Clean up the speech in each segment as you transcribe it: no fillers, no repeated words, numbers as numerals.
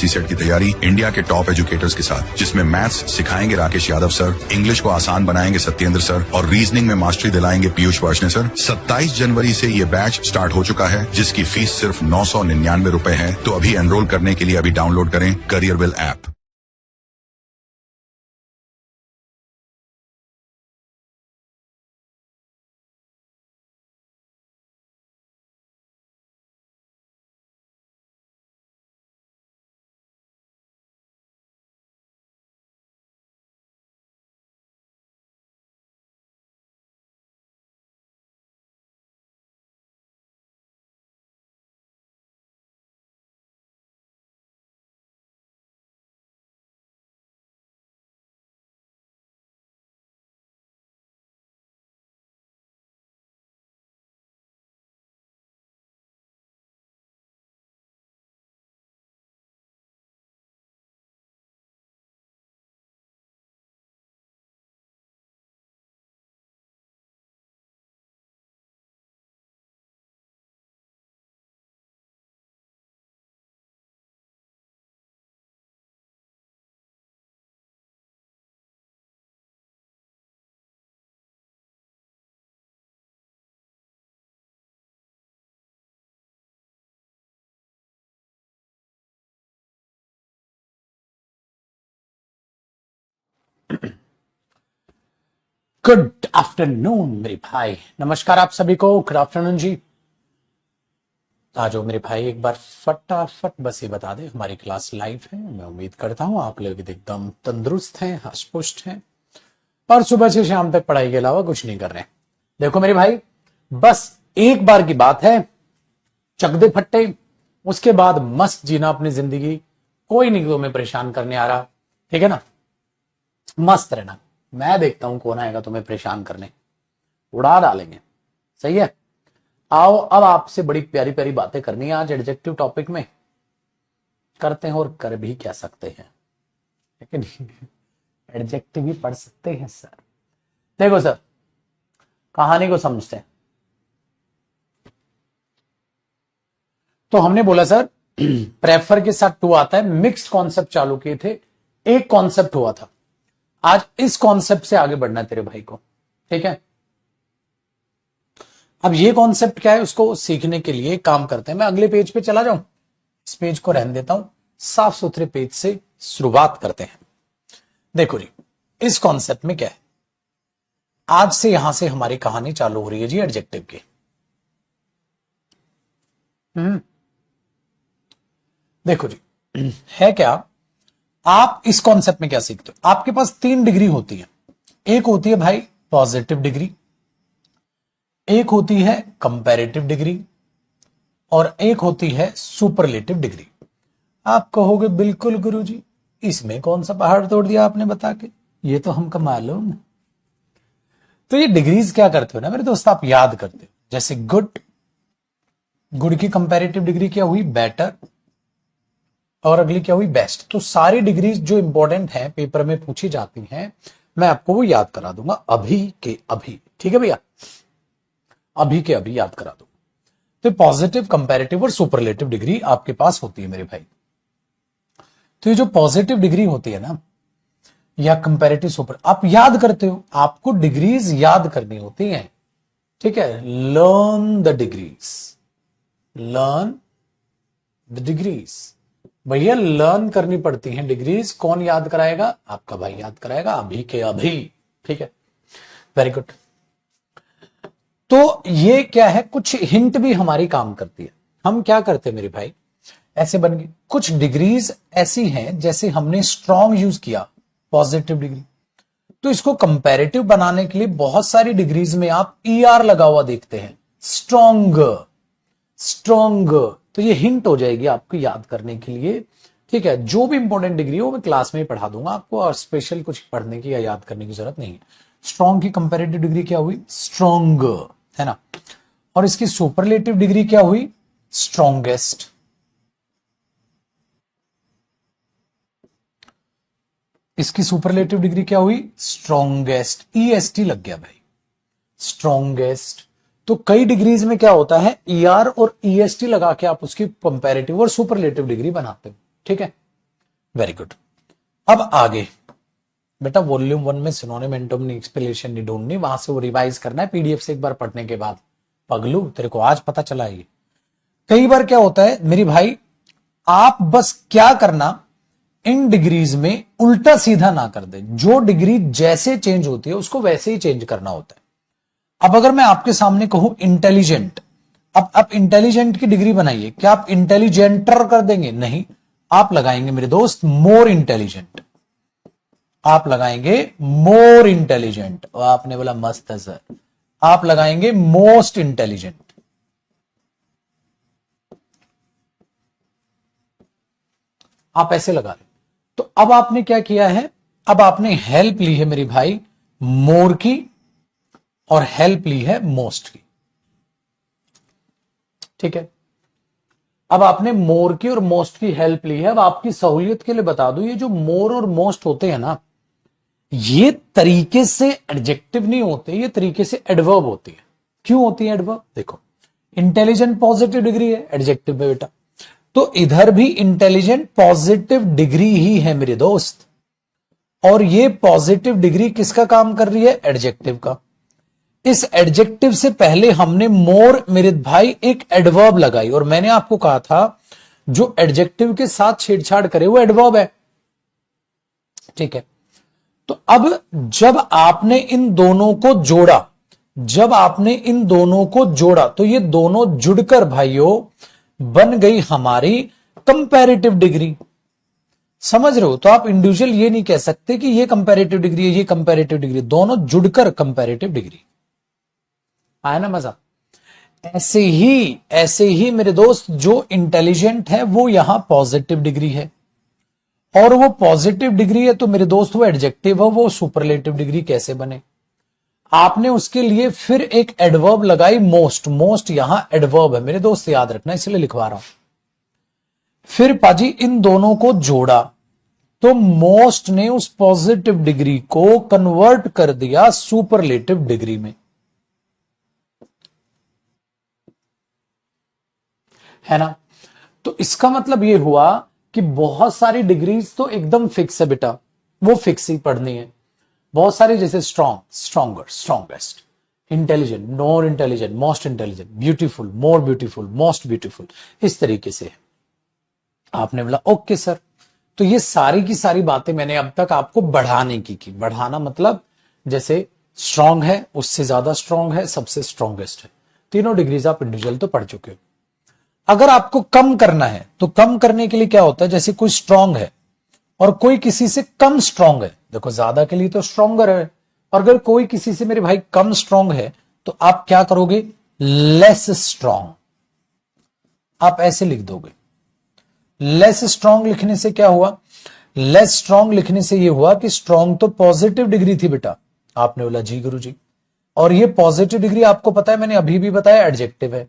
UPSC set की तैयारी India के टॉप एजुकेटर्स के साथ, जिसमें मैथ्स सिखाएंगे राकेश यादव सर, इंग्लिश को आसान बनाएंगे सत्येंद्र सर और रीजनिंग में मास्टरी दिलाएंगे पीयूष वार्ष्णेय सर। 27 जनवरी से ये बैच स्टार्ट हो चुका है, जिसकी फीस सिर्फ 999 रुपए है। तो अभी एनरोल करने के लिए अभी डाउनलोड करें करियरविल ऐप। गुड आफ्टरनून मेरे भाई, नमस्कार आप सभी को। गुड आफ्टरनून जी। आ जाओ मेरे भाई, एक बार फटाफट बस ये बता दे हमारी क्लास लाइव है। मैं उम्मीद करता हूँ आप लोग एकदम तंदुरुस्त हैं, हष्ट हैं और सुबह से शाम तक पढ़ाई के अलावा कुछ नहीं कर रहे हैं। देखो मेरे भाई, बस एक बार की बात है, चक दे फट्टे, उसके बाद मस्त जीना अपनी जिंदगी। कोई नहीं तुम्हें परेशान करने आ रहा, ठीक है ना। मस्त रहना, मैं देखता हूं कौन आएगा तुम्हें परेशान करने, उड़ा डालेंगे। सही है। आओ, अब आपसे बड़ी प्यारी प्यारी बातें करनी है आज एडजेक्टिव टॉपिक में। करते हैं और कर भी क्या सकते हैं, लेकिन एडजेक्टिव भी पढ़ सकते हैं सर। देखो सर, कहानी को समझते हैं। तो हमने बोला सर प्रेफर के साथ टू आता है, मिक्स्ड कॉन्सेप्ट चालू किए थे, एक कॉन्सेप्ट हुआ था। आज इस कॉन्सेप्ट से आगे बढ़ना है तेरे भाई को, ठीक है। अब ये कॉन्सेप्ट क्या है उसको सीखने के लिए काम करते हैं। मैं अगले पेज पे चला जाऊं, इस पेज को रहने देता हूं, साफ सुथरे पेज से शुरुआत करते हैं। देखो जी, इस कॉन्सेप्ट में क्या है, आज से यहां से हमारी कहानी चालू हो रही है जी एडजेक्टिव की। देखो जी, है क्या, आप इस कॉन्सेप्ट में क्या सीखते हो। आपके पास 3 डिग्री होती है। एक होती है भाई पॉजिटिव डिग्री, एक होती है कंपैरेटिव डिग्री और एक होती है सुपरलेटिव डिग्री। आप कहोगे बिल्कुल गुरुजी, इसमें कौन सा पहाड़ तोड़ दिया आपने बता के, ये तो हमको मालूम। तो ये डिग्रीज क्या करते हो ना मेरे दोस्त, आप याद करते हो। जैसे गुड, गुड की कंपैरेटिव डिग्री क्या हुई, बेटर, और अगली क्या हुई, बेस्ट। तो सारी डिग्रीज जो इंपॉर्टेंट है पेपर में पूछी जाती हैं, मैं आपको वो याद करा दूंगा अभी के अभी, ठीक है भैया, अभी के अभी याद करा दूंगा। तो पॉजिटिव, कंपैरेटिव और सुपरलेटिव डिग्री आपके पास होती है मेरे भाई। तो ये जो पॉजिटिव डिग्री होती है ना, या कंपैरेटिव सुपर, आप याद करते हो, आपको डिग्रीज याद करनी होती हैं, ठीक है। Learn the degrees, learn the degrees. भैया लर्न करनी पड़ती हैं डिग्रीज। कौन याद कराएगा, आपका भाई याद कराएगा अभी के अभी, ठीक है। Very good. तो ये क्या है, कुछ हिंट भी हमारी काम करती है। हम क्या करते हैं मेरे भाई, ऐसे बन गए कुछ डिग्रीज ऐसी हैं, जैसे हमने स्ट्रॉन्ग यूज किया पॉजिटिव डिग्री, तो इसको कंपैरेटिव बनाने के लिए बहुत सारी डिग्रीज में आप ER लगा हुआ देखते हैं, स्ट्रॉन्ग, स्ट्रॉन्ग। तो ये हिंट हो जाएगी आपको याद करने के लिए, ठीक है। जो भी इंपॉर्टेंट डिग्री हो मैं क्लास में ही पढ़ा दूंगा आपको, और स्पेशल कुछ पढ़ने की या याद करने की जरूरत नहीं है। स्ट्रॉन्ग की कंपैरेटिव डिग्री क्या हुई, स्ट्रॉन्ग, है ना। और इसकी सुपरलेटिव डिग्री क्या हुई, स्ट्रॉन्गेस्ट। इसकी सुपरलेटिव डिग्री क्या हुई, स्ट्रॉन्गेस्ट। EST लग गया भाई, स्ट्रॉन्गेस्ट। तो कई डिग्रीज में क्या होता है, ER और EST लगा के आप उसकी कंपैरेटिव और सुपरलेटिव डिग्री बनाते हो, ठीक है। Very good. अब आगे बेटा वॉल्यूम 1 में सिनोनिम एंटोनिम एक्सप्लेनेशन नहीं ढूंढनी, वहां से वो रिवाइज करना है पीडीएफ से एक बार पढ़ने के बाद। पगलू तेरे को आज पता चला ये। कई बार क्या होता है मेरी भाई, आप बस क्या करना, इन डिग्रीज में उल्टा सीधा ना कर दे, जो डिग्री जैसे चेंज होती है उसको वैसे ही चेंज करना होता है। अब अगर मैं आपके सामने कहूं इंटेलिजेंट, अब आप इंटेलिजेंट की डिग्री बनाइए, क्या आप इंटेलिजेंटर कर देंगे? नहीं, आप लगाएंगे मेरे दोस्त मोर इंटेलिजेंट, आप लगाएंगे मोर इंटेलिजेंट। आपने बोला मस्त है सर, आप लगाएंगे मोस्ट इंटेलिजेंट। आप ऐसे लगा रहे। तो अब आपने क्या किया है, अब आपने हेल्प ली है मेरी भाई मोर की और हेल्प ली है मोस्ट की, ठीक है। अब आपने मोर की और मोस्ट की हेल्प ली है। अब आपकी सहूलियत के लिए बता दूं, ये जो मोर और मोस्ट होते हैं ना, ये तरीके से एडजेक्टिव नहीं होते, ये तरीके से एडवर्ब होती है। क्यों होती है एडवर्ब? देखो, इंटेलिजेंट पॉजिटिव डिग्री है एडजेक्टिव में बेटा, तो इधर भी इंटेलिजेंट पॉजिटिव डिग्री ही है मेरे दोस्त, और ये पॉजिटिव डिग्री किसका काम कर रही है? एडजेक्टिव का। इस एडजेक्टिव से पहले हमने मोर मेरे भाई एक एडवर्ब लगाई, और मैंने आपको कहा था जो एडजेक्टिव के साथ छेड़छाड़ करे वो एडवर्ब है, ठीक है। तो अब जब आपने इन दोनों को जोड़ा, जब आपने इन दोनों को जोड़ा तो ये दोनों जुड़कर भाइयों बन गई हमारी कंपैरेटिव डिग्री। समझ रहे हो? तो आप इंडिविजुअल ये नहीं कह सकते कि ये कंपैरेटिव डिग्री है, ये कंपैरेटिव डिग्री, दोनों जुड़कर कंपैरेटिव डिग्री। आया ना मजा? ऐसे ही मेरे दोस्त जो इंटेलिजेंट है वो यहां पॉजिटिव डिग्री है, और वो पॉजिटिव डिग्री है तो मेरे दोस्त वो एडजेक्टिव है, वो सुपरलेटिव डिग्री कैसे बने? आपने उसके लिए फिर एक एडवर्ब लगाई मोस्ट, मोस्ट यहां एडवर्ब है मेरे दोस्त, याद रखना, इसलिए लिखवा रहा हूं। फिर पाजी इन दोनों को जोड़ा तो मोस्ट ने उस पॉजिटिव डिग्री को कन्वर्ट कर दिया सुपरलेटिव डिग्री में, है ना? तो इसका मतलब यह हुआ कि बहुत सारी डिग्रीज तो एकदम फिक्स है बेटा, वो फिक्स ही पढ़नी है। बहुत सारी जैसे strong, stronger, strongest, intelligent, more intelligent, most intelligent, beautiful, more beautiful, most beautiful, इस तरीके से है। आपने बोला ओके सर, तो ये सारी की सारी बातें मैंने अब तक आपको बढ़ाने की। बढ़ाना मतलब जैसे स्ट्रांग है, उससे ज्यादा स्ट्रांग है, सबसे स्ट्रांगेस्ट है, तीनों डिग्रीज आप इंडिविजुअल तो पढ़ चुके हो। अगर आपको कम करना है तो कम करने के लिए क्या होता है, जैसे कोई स्ट्रांग है और कोई किसी से कम स्ट्रांग है, देखो ज्यादा के लिए तो स्ट्रांगर है, और अगर कोई किसी से मेरे भाई कम स्ट्रांग है तो आप क्या करोगे? लेस स्ट्रांग, आप ऐसे लिख दोगे। लेस स्ट्रांग लिखने से क्या हुआ? लेस स्ट्रांग लिखने से यह हुआ कि स्ट्रांग तो पॉजिटिव डिग्री थी बेटा। आपने बोला जी गुरुजी, और ये पॉजिटिव डिग्री आपको पता है, मैंने अभी भी बताया एडजेक्टिव है,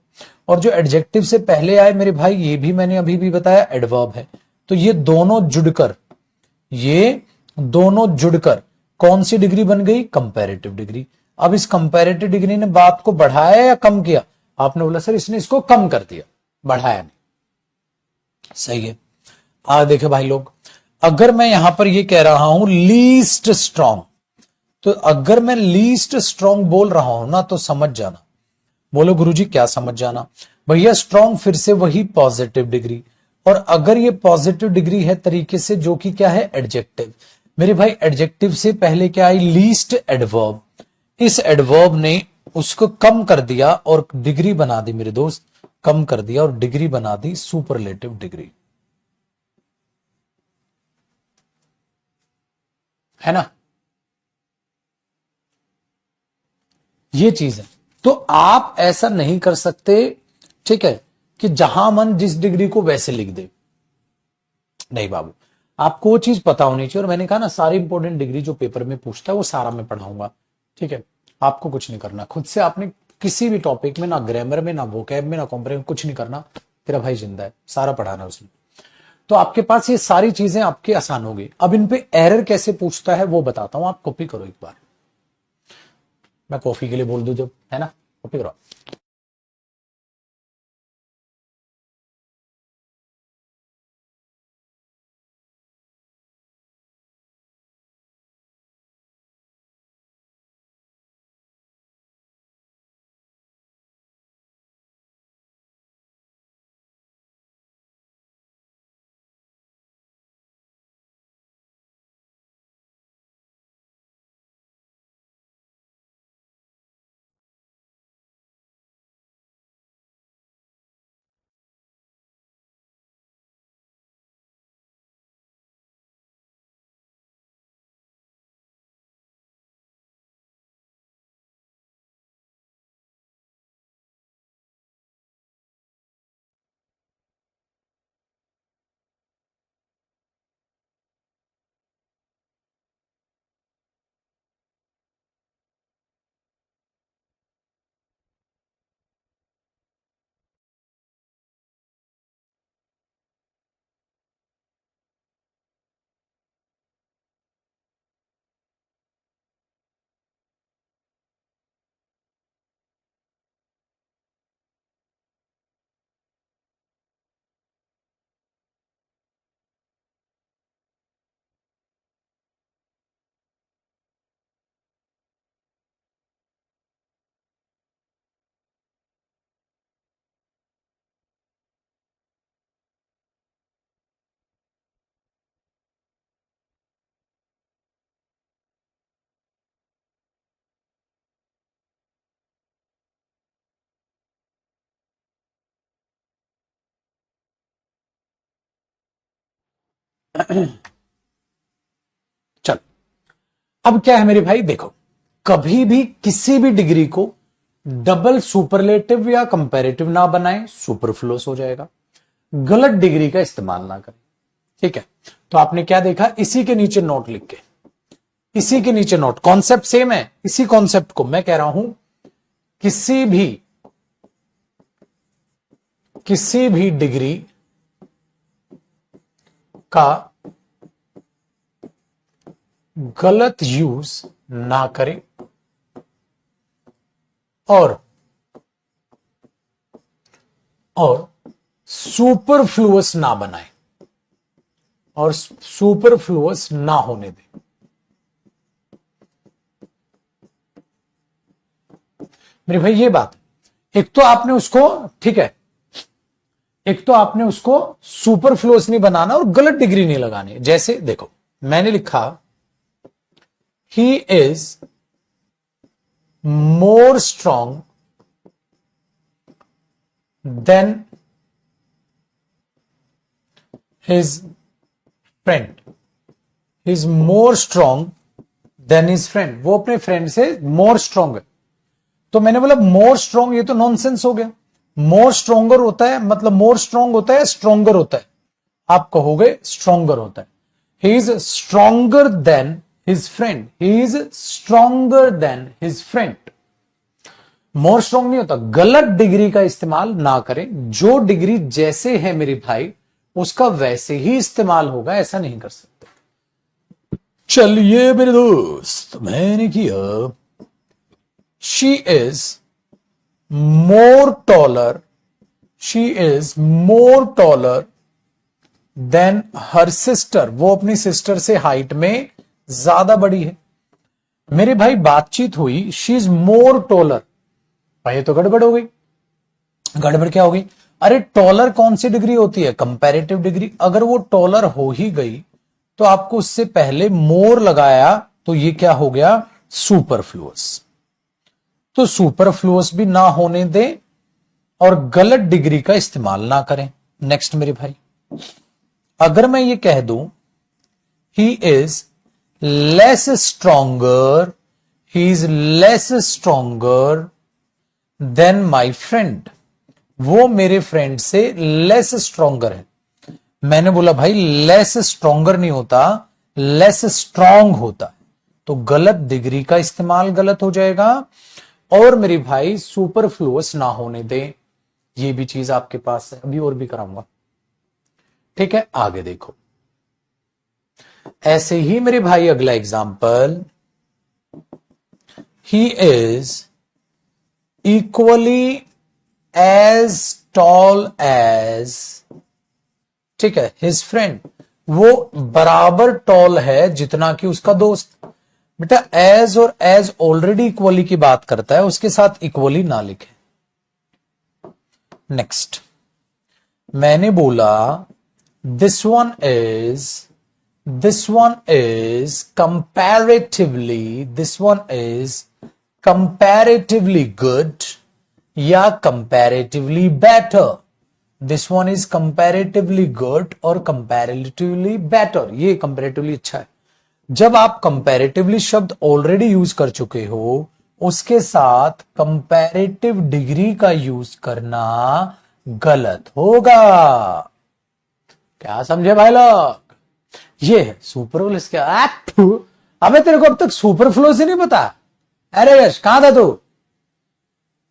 और जो एडजेक्टिव से पहले आए मेरे भाई ये भी मैंने अभी भी बताया एडवर्ब है। तो ये दोनों जुड़कर कौन सी डिग्री बन गई? Comparative degree. अब इस कंपैरेटिव डिग्री ने बात को बढ़ाया या कम किया? आपने बोला सर इसने इसको कम कर दिया, बढ़ाया नहीं। सही है। देखे भाई लोग, अगर मैं यहां पर ये कह रहा हूं लीस्ट स्ट्रांग, तो अगर मैं लीस्ट स्ट्रांग बोल रहा हूं ना तो समझ जाना। बोलो गुरुजी क्या समझ जाना? भैया स्ट्रांग फिर से वही पॉजिटिव डिग्री, और अगर ये पॉजिटिव डिग्री है तरीके से जो कि क्या है? एडजेक्टिव। मेरे भाई एडजेक्टिव से पहले क्या आई? Least adverb. इस एडवर्ब ने उसको कम कर दिया और डिग्री बना दी मेरे दोस्त, कम कर दिया और डिग्री बना दी सुपरलेटिव डिग्री, है ना? ये चीज है। तो आप ऐसा नहीं कर सकते, ठीक है, कि जहां मन जिस डिग्री को वैसे लिख दे। नहीं बाबू, आपको वो चीज पता होनी चाहिए, और मैंने कहा ना सारी इंपॉर्टेंट डिग्री जो पेपर में पूछता है वो सारा मैं पढ़ाऊंगा, ठीक है। आपको कुछ नहीं करना, खुद से आपने किसी भी टॉपिक में, ना ग्रामर में, ना वोकैब में, ना कॉम्प्रेहेंशन, कुछ नहीं करना। तेरा भाई जिंदा है, सारा पढ़ाना उसने। तो आपके पास ये सारी चीजें आपकी आसान होगी। अब इन पे एरर कैसे पूछता है वो बताता हूं, आप कॉपी करो एक बार। मैं कॉफी के लिए बोल दूं जब, है ना? कॉपी करो। चलो, अब क्या है मेरे भाई, देखो, कभी भी किसी भी डिग्री को डबल सुपरलेटिव या कंपैरेटिव ना बनाएं, सुपरफ्लुअस हो जाएगा। गलत डिग्री का इस्तेमाल ना करें, ठीक है। तो आपने क्या देखा, इसी के नीचे नोट लिख के, इसी के नीचे नोट, कॉन्सेप्ट सेम है। इसी कॉन्सेप्ट को मैं कह रहा हूं, किसी भी डिग्री का गलत यूज ना करें और सुपरफ्लुअस ना बनाएं और सुपरफ्लुअस ना होने दें। मेरे भाई ये बात, एक तो आपने उसको, ठीक है, एक तो आपने उसको सुपरफ्लुअस नहीं बनाना और गलत डिग्री नहीं लगानी। जैसे देखो, मैंने लिखा he is more strong than his friend, is more strong than his friend, वो अपने फ्रेंड से मोर स्ट्रांग है। तो मैंने बोला मोर स्ट्रांग, ये तो नॉनसेंस हो गया। मोर स्ट्रोंगर होता है, मतलब मोर स्ट्रांग होता है, स्ट्रोंगर होता है, आप कहोगे स्ट्रोंगर होता है। He is stronger then his friend, he is stronger then his friend. More strong नहीं होता। गलत डिग्री का इस्तेमाल ना करें। जो डिग्री जैसे है मेरे भाई, उसका वैसे ही इस्तेमाल होगा, ऐसा नहीं कर सकते। चलिए मेरे दोस्त, मैंने किया she is more taller, she is more taller than her sister, वो अपनी सिस्टर से हाइट में ज्यादा बड़ी है। मेरे भाई बातचीत हुई, शी इज मोर टॉलर, भाई तो गड़बड़ हो गई। गड़बड़ क्या हो गई, अरे टॉलर कौन सी डिग्री होती है, कंपैरेटिव डिग्री। अगर वो टॉलर हो ही गई तो आपको उससे पहले मोर लगाया, तो ये क्या हो गया, सुपरफ्लुअस। तो सुपरफ्लुअस भी ना होने दें और गलत डिग्री का इस्तेमाल ना करें। नेक्स्ट मेरे भाई, अगर मैं ये कह दूं he is less stronger, he is less stronger than my friend, वो मेरे फ्रेंड से लेस स्ट्रॉन्गर है। मैंने बोला भाई लेस स्ट्रॉन्गर नहीं होता, लेस स्ट्रॉन्ग होता है। तो गलत डिग्री का इस्तेमाल गलत हो जाएगा और मेरे भाई सुपरफ्लुअस ना होने दें। ये भी चीज आपके पास है, अभी और भी कराऊंगा, ठीक है। आगे देखो, ऐसे ही मेरे भाई अगला example, he is equally as tall as, ठीक है, हिज फ्रेंड, वो बराबर टॉल है जितना कि उसका दोस्त। बेटा एज और एज ऑलरेडी इक्वली की बात करता है, उसके साथ इक्वली ना लिखे। नेक्स्ट, मैंने बोला this one is comparatively, this one is comparatively good या comparatively better. This one is comparatively good और कंपैरेटिवली बेटर, ये कंपैरेटिवली अच्छा है। जब आप कंपैरेटिवली शब्द ऑलरेडी यूज कर चुके हो, उसके साथ कंपैरेटिव डिग्री का यूज करना गलत होगा। क्या समझे भाई लोग? ये है सुपरफ्लुअस। क्या अबे तेरे को अब तक सुपरफ्लुअस ही नहीं पता? अरे यश कहां था तू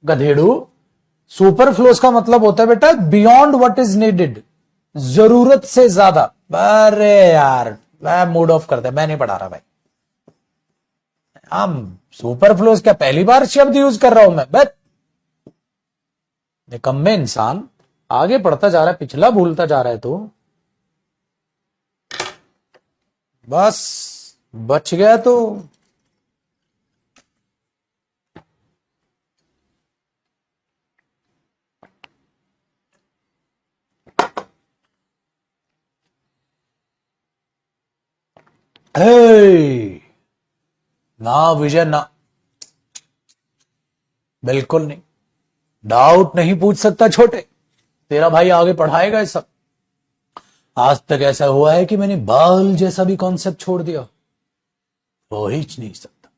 गधेड़ू? सुपरफ्लुअस का मतलब होता है बेटा बियॉन्ड व्हाट इज नीडेड, जरूरत से ज्यादा। अरे यार मैं मूड ऑफ करता है, मैं नहीं पढ़ा रहा भाई। हम सुपरफ्लुअस क्या पहली बार शब्द यूज कर रहा हूं मैं? बस निकम्मे इंसान, आगे पढ़ता जा रहा है, पिछला भूलता जा रहा है। तो बस बच गया तो ना विजय ना, बिल्कुल नहीं, डाउट नहीं पूछ सकता छोटे, तेरा भाई आगे पढ़ाएगा ये सब। आज तक ऐसा हुआ है कि मैंने बाल जैसा भी कॉन्सेप्ट छोड़ दिया? हो ही नहीं सकता।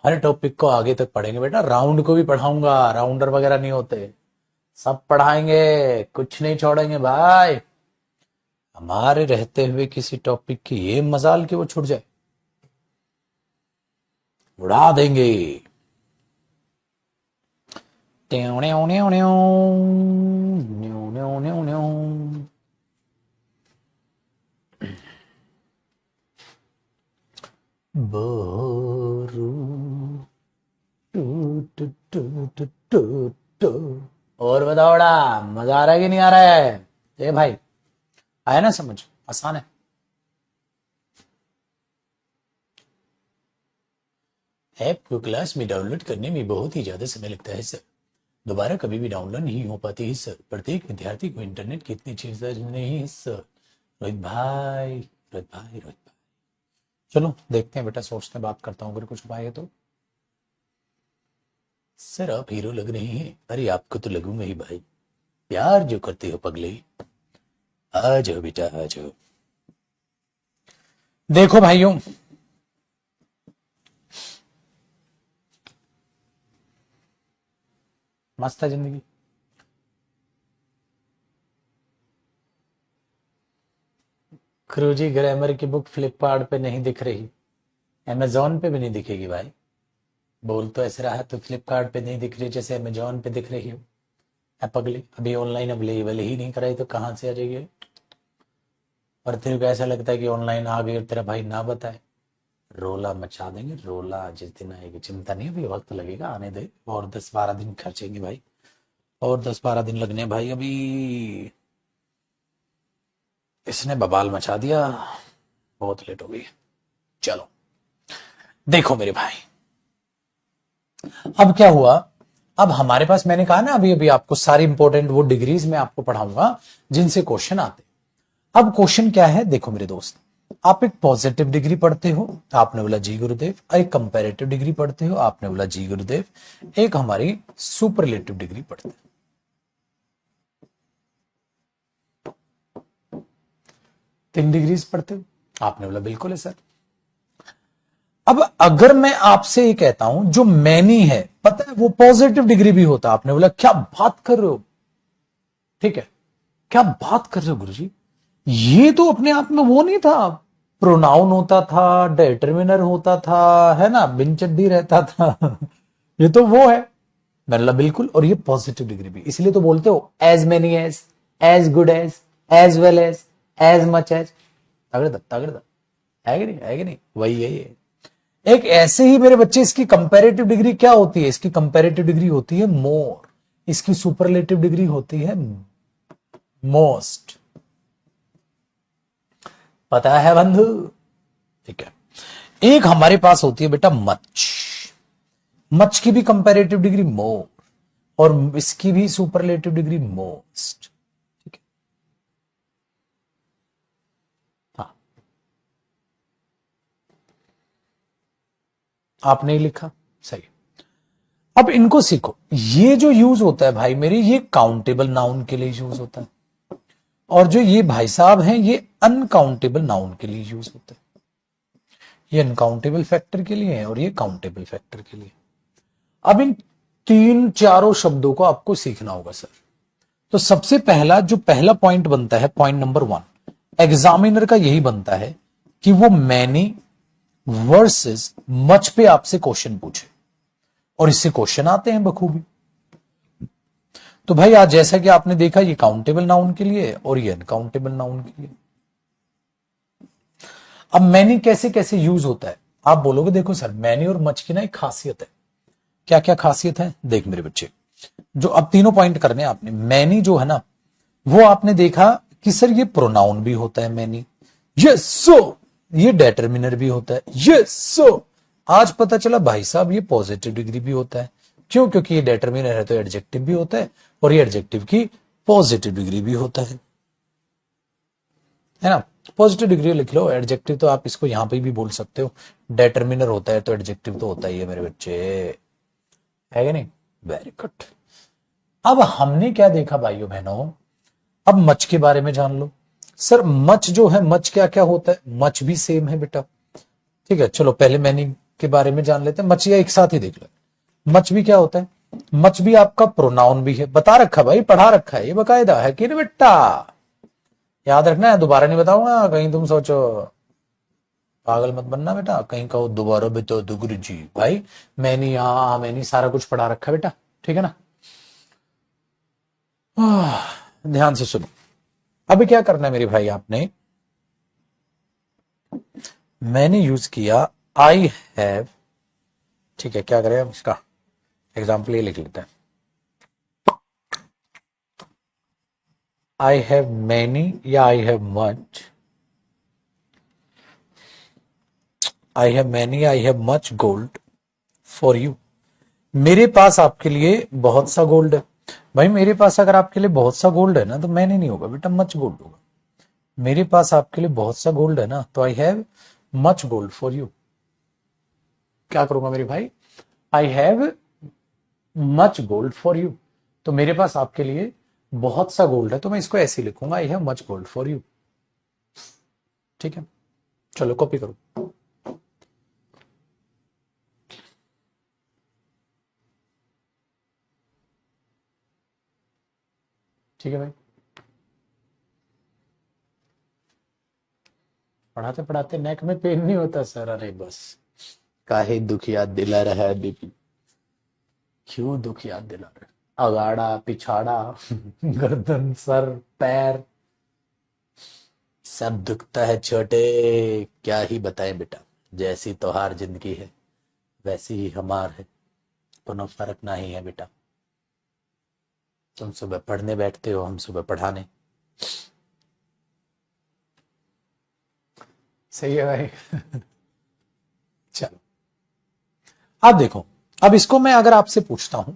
हर टॉपिक को आगे तक पढ़ेंगे बेटा, राउंड को भी पढ़ाऊंगा, राउंडर वगैरह नहीं होते, सब पढ़ाएंगे, कुछ नहीं छोड़ेंगे भाई। हमारे रहते हुए किसी टॉपिक की ये मजाल कि वो छूट जाए, उड़ा देंगे। बोरू टू टू टू टू टू टू। और बताओड़ा, मजा आ रहा है कि नहीं आ रहा है? ए भाई, आया ना समझ? आसान है। ऐप को क्लास में डाउनलोड करने में बहुत ही ज्यादा समय लगता है सर, दोबारा कभी भी डाउनलोड नहीं हो पाती है सर। प्रत्येक विद्यार्थी को इंटरनेट की इतनी चीज नहीं है सर। रोहित भाई, रोहित भाई, रोहित भाई, चलो देखते हैं बेटा, सोचते हैं, बात करता हूँ, अगर कुछ उपाय है तो। सर आप हीरो लग रहे हैं। अरे आपको तो लगूंगा ही भाई, प्यार जो करते हो पगले। आ जाओ बेटा, आ जाओ। देखो भाइयों, मस्त है जिंदगी। क्रूजी ग्रामर की बुक फ्लिपकार्ट पे नहीं दिख रही, अमेजोन पे भी नहीं दिखेगी भाई। बोल तो ऐसे रहा, तो फ्लिपकार्ट पे नहीं दिख रही जैसे अमेजोन पे दिख रही हो। पगली, अभी ऑनलाइन अवेलेबल ही नहीं कराई तो कहां से आ जाएगी? और तेरे को ऐसा लगता है कि ऑनलाइन आ गई और तेरा भाई ना बताए? रोला मचा देंगे, रोला जिस दिन आएगी। चिंता नहीं, अभी वक्त लगेगा, आने दे। और 10-12 दिन खर्चेंगे भाई, और 10-12 दिन लगने भाई। अभी इसने बवाल मचा दिया, बहुत लेट हो गई। चलो देखो मेरे भाई, अब क्या हुआ, अब हमारे पास, मैंने कहा ना अभी अभी आपको सारी इंपॉर्टेंट वो डिग्रीज में आपको पढ़ाऊंगा जिनसे क्वेश्चन आते। अब क्वेश्चन क्या है, देखो मेरे दोस्त, आप एक पॉजिटिव डिग्री पढ़ते हो, आपने बोला जी गुरुदेव। एक कंपैरेटिव डिग्री पढ़ते हो, आपने बोला जी गुरुदेव। एक हमारी सुपरलेटिव डिग्री पढ़ते हो। 3 डिग्रीज पढ़ते हो, आपने बोला बिल्कुल है सर। अब अगर मैं आपसे ये कहता हूं जो मैनी है, पता है वो पॉजिटिव डिग्री भी होता, आपने बोला क्या बात कर रहे हो? ठीक है, क्या बात कर रहे हो गुरुजी? ये तो अपने आप में वो नहीं था, प्रोनाउन होता था, डिटरमिनर होता था, है ना, बिन चड्डी रहता था। ये तो वो है। मैंने बोला बिल्कुल, और ये पॉजिटिव डिग्री भी, इसलिए तो बोलते हो as many as good as well as much as. तगड़ तगड़ है कि नहीं, है कि नहीं? वही है ये। एक ऐसे ही मेरे बच्चे, इसकी कंपैरेटिव डिग्री क्या होती है? इसकी कंपैरेटिव डिग्री होती है मोर, इसकी सुपरलेटिव डिग्री होती है मोस्ट। पता है बंधु? ठीक है। एक हमारे पास होती है बेटा मच, मच की भी कंपैरेटिव डिग्री मोर, और इसकी भी सुपरलेटिव डिग्री मोस्ट। ठीक है, हाँ, आपने ही लिखा सही। अब इनको सीखो। ये जो यूज होता है भाई मेरे, ये काउंटेबल नाउन के लिए यूज होता है, और जो ये भाई साहब हैं ये अनकाउंटेबल नाउन के लिए यूज होता है। ये अनकाउंटेबल फैक्टर के लिए है और ये काउंटेबल फैक्टर के लिए। अब इन 3-4 शब्दों को आपको सीखना होगा सर। तो सबसे पहला जो पहला पॉइंट बनता है, पॉइंट नंबर 1, एग्जामिनर का यही बनता है कि वो मैनी वर्सेस मच पे आपसे क्वेश्चन पूछे, और इससे क्वेश्चन आते हैं बखूबी। तो भाई आज जैसा कि आपने देखा, ये काउंटेबल नाउन के लिए और ये अनकाउंटेबल नाउन के लिए। अब मैनी कैसे कैसे यूज होता है? आप बोलोगे देखो सर, मैनी और मच की ना एक खासियत है। क्या क्या खासियत है? देख मेरे बच्चे, जो अब तीनों पॉइंट करने आपने। मैनी जो है ना, वो आपने देखा कि सर ये प्रोनाउन भी होता है मैनी, यस सो, ये डिटरमिनर भी होता है, यस सो। आज पता चला भाई साहब ये पॉजिटिव डिग्री भी होता है। क्यों? क्योंकि ये डिटरमिनर है तो एडजेक्टिव भी होता है, और ये एडजेक्टिव की पॉजिटिव डिग्री भी होता है ना। पॉजिटिव डिग्री लिख लो, एडजेक्टिव तो आप इसको यहां पे भी बोल सकते हो। डिटरमिनर होता है तो एडजेक्टिव तो होता ही है मेरे बच्चे, है कि नहीं? Very good. अब हमने क्या देखा भाइयों बहनों, अब मच के बारे में जान लो। सर मच जो है, मच क्या क्या होता है? मच भी सेम है बेटा, ठीक है। चलो पहले मैनी के बारे में जान लेते हैं, मच या एक साथ ही देख लो। मच भी क्या होता है? मच भी आपका प्रोनाउन भी है, बता रखा भाई, पढ़ा रखा है, ये बकायदा है कि नहीं बेटा? याद रखना है, दोबारा नहीं बताऊंगा, कहीं तुम सोचो पागल मत बनना बेटा, कहीं कहो दोबारा बता दो गुरु जी। भाई मैंने हाँ मैंने सारा कुछ पढ़ा रखा है बेटा, ठीक है ना? ध्यान से सुनो। अभी क्या करना है मेरे भाई, आपने मैंने यूज किया आई हैव, ठीक है। क्या करें हम इसका एग्जाम्पल ये लिख लेते हैं, आई हैव मैनी या I have much, I have many, I have much gold for you. मेरे पास आपके लिए बहुत सा गोल्ड है। भाई मेरे पास अगर आपके लिए बहुत सा गोल्ड है ना तो मैंने नहीं होगा बेटा, मच गोल्ड होगा। मेरे पास आपके लिए बहुत सा गोल्ड है ना तो I have much gold for you. क्या करूंगा मेरे भाई? I have much gold for you, तो मेरे पास आपके लिए बहुत सा गोल्ड है, तो मैं इसको ऐसे ही लिखूंगा, I have much gold for you. ठीक है, चलो कॉपी करो। ठीक है भाई, पढ़ाते पढ़ाते नेक में पेन नहीं होता सर। अरे बस काहे दुख याद दिला रहा है बीपी, क्यों दुख याद दिला रहे? अगाड़ा पिछाड़ा गर्दन सर पैर सब दुखता है छोटे, क्या ही बताएं बेटा। जैसी तोहार जिंदगी है वैसी ही हमार है, कोनो फर्क नहीं है बेटा। तुम सुबह पढ़ने बैठते हो, हम सुबह पढ़ाने। सही है भाई चलो अब देखो, अब इसको मैं अगर आपसे पूछता हूं,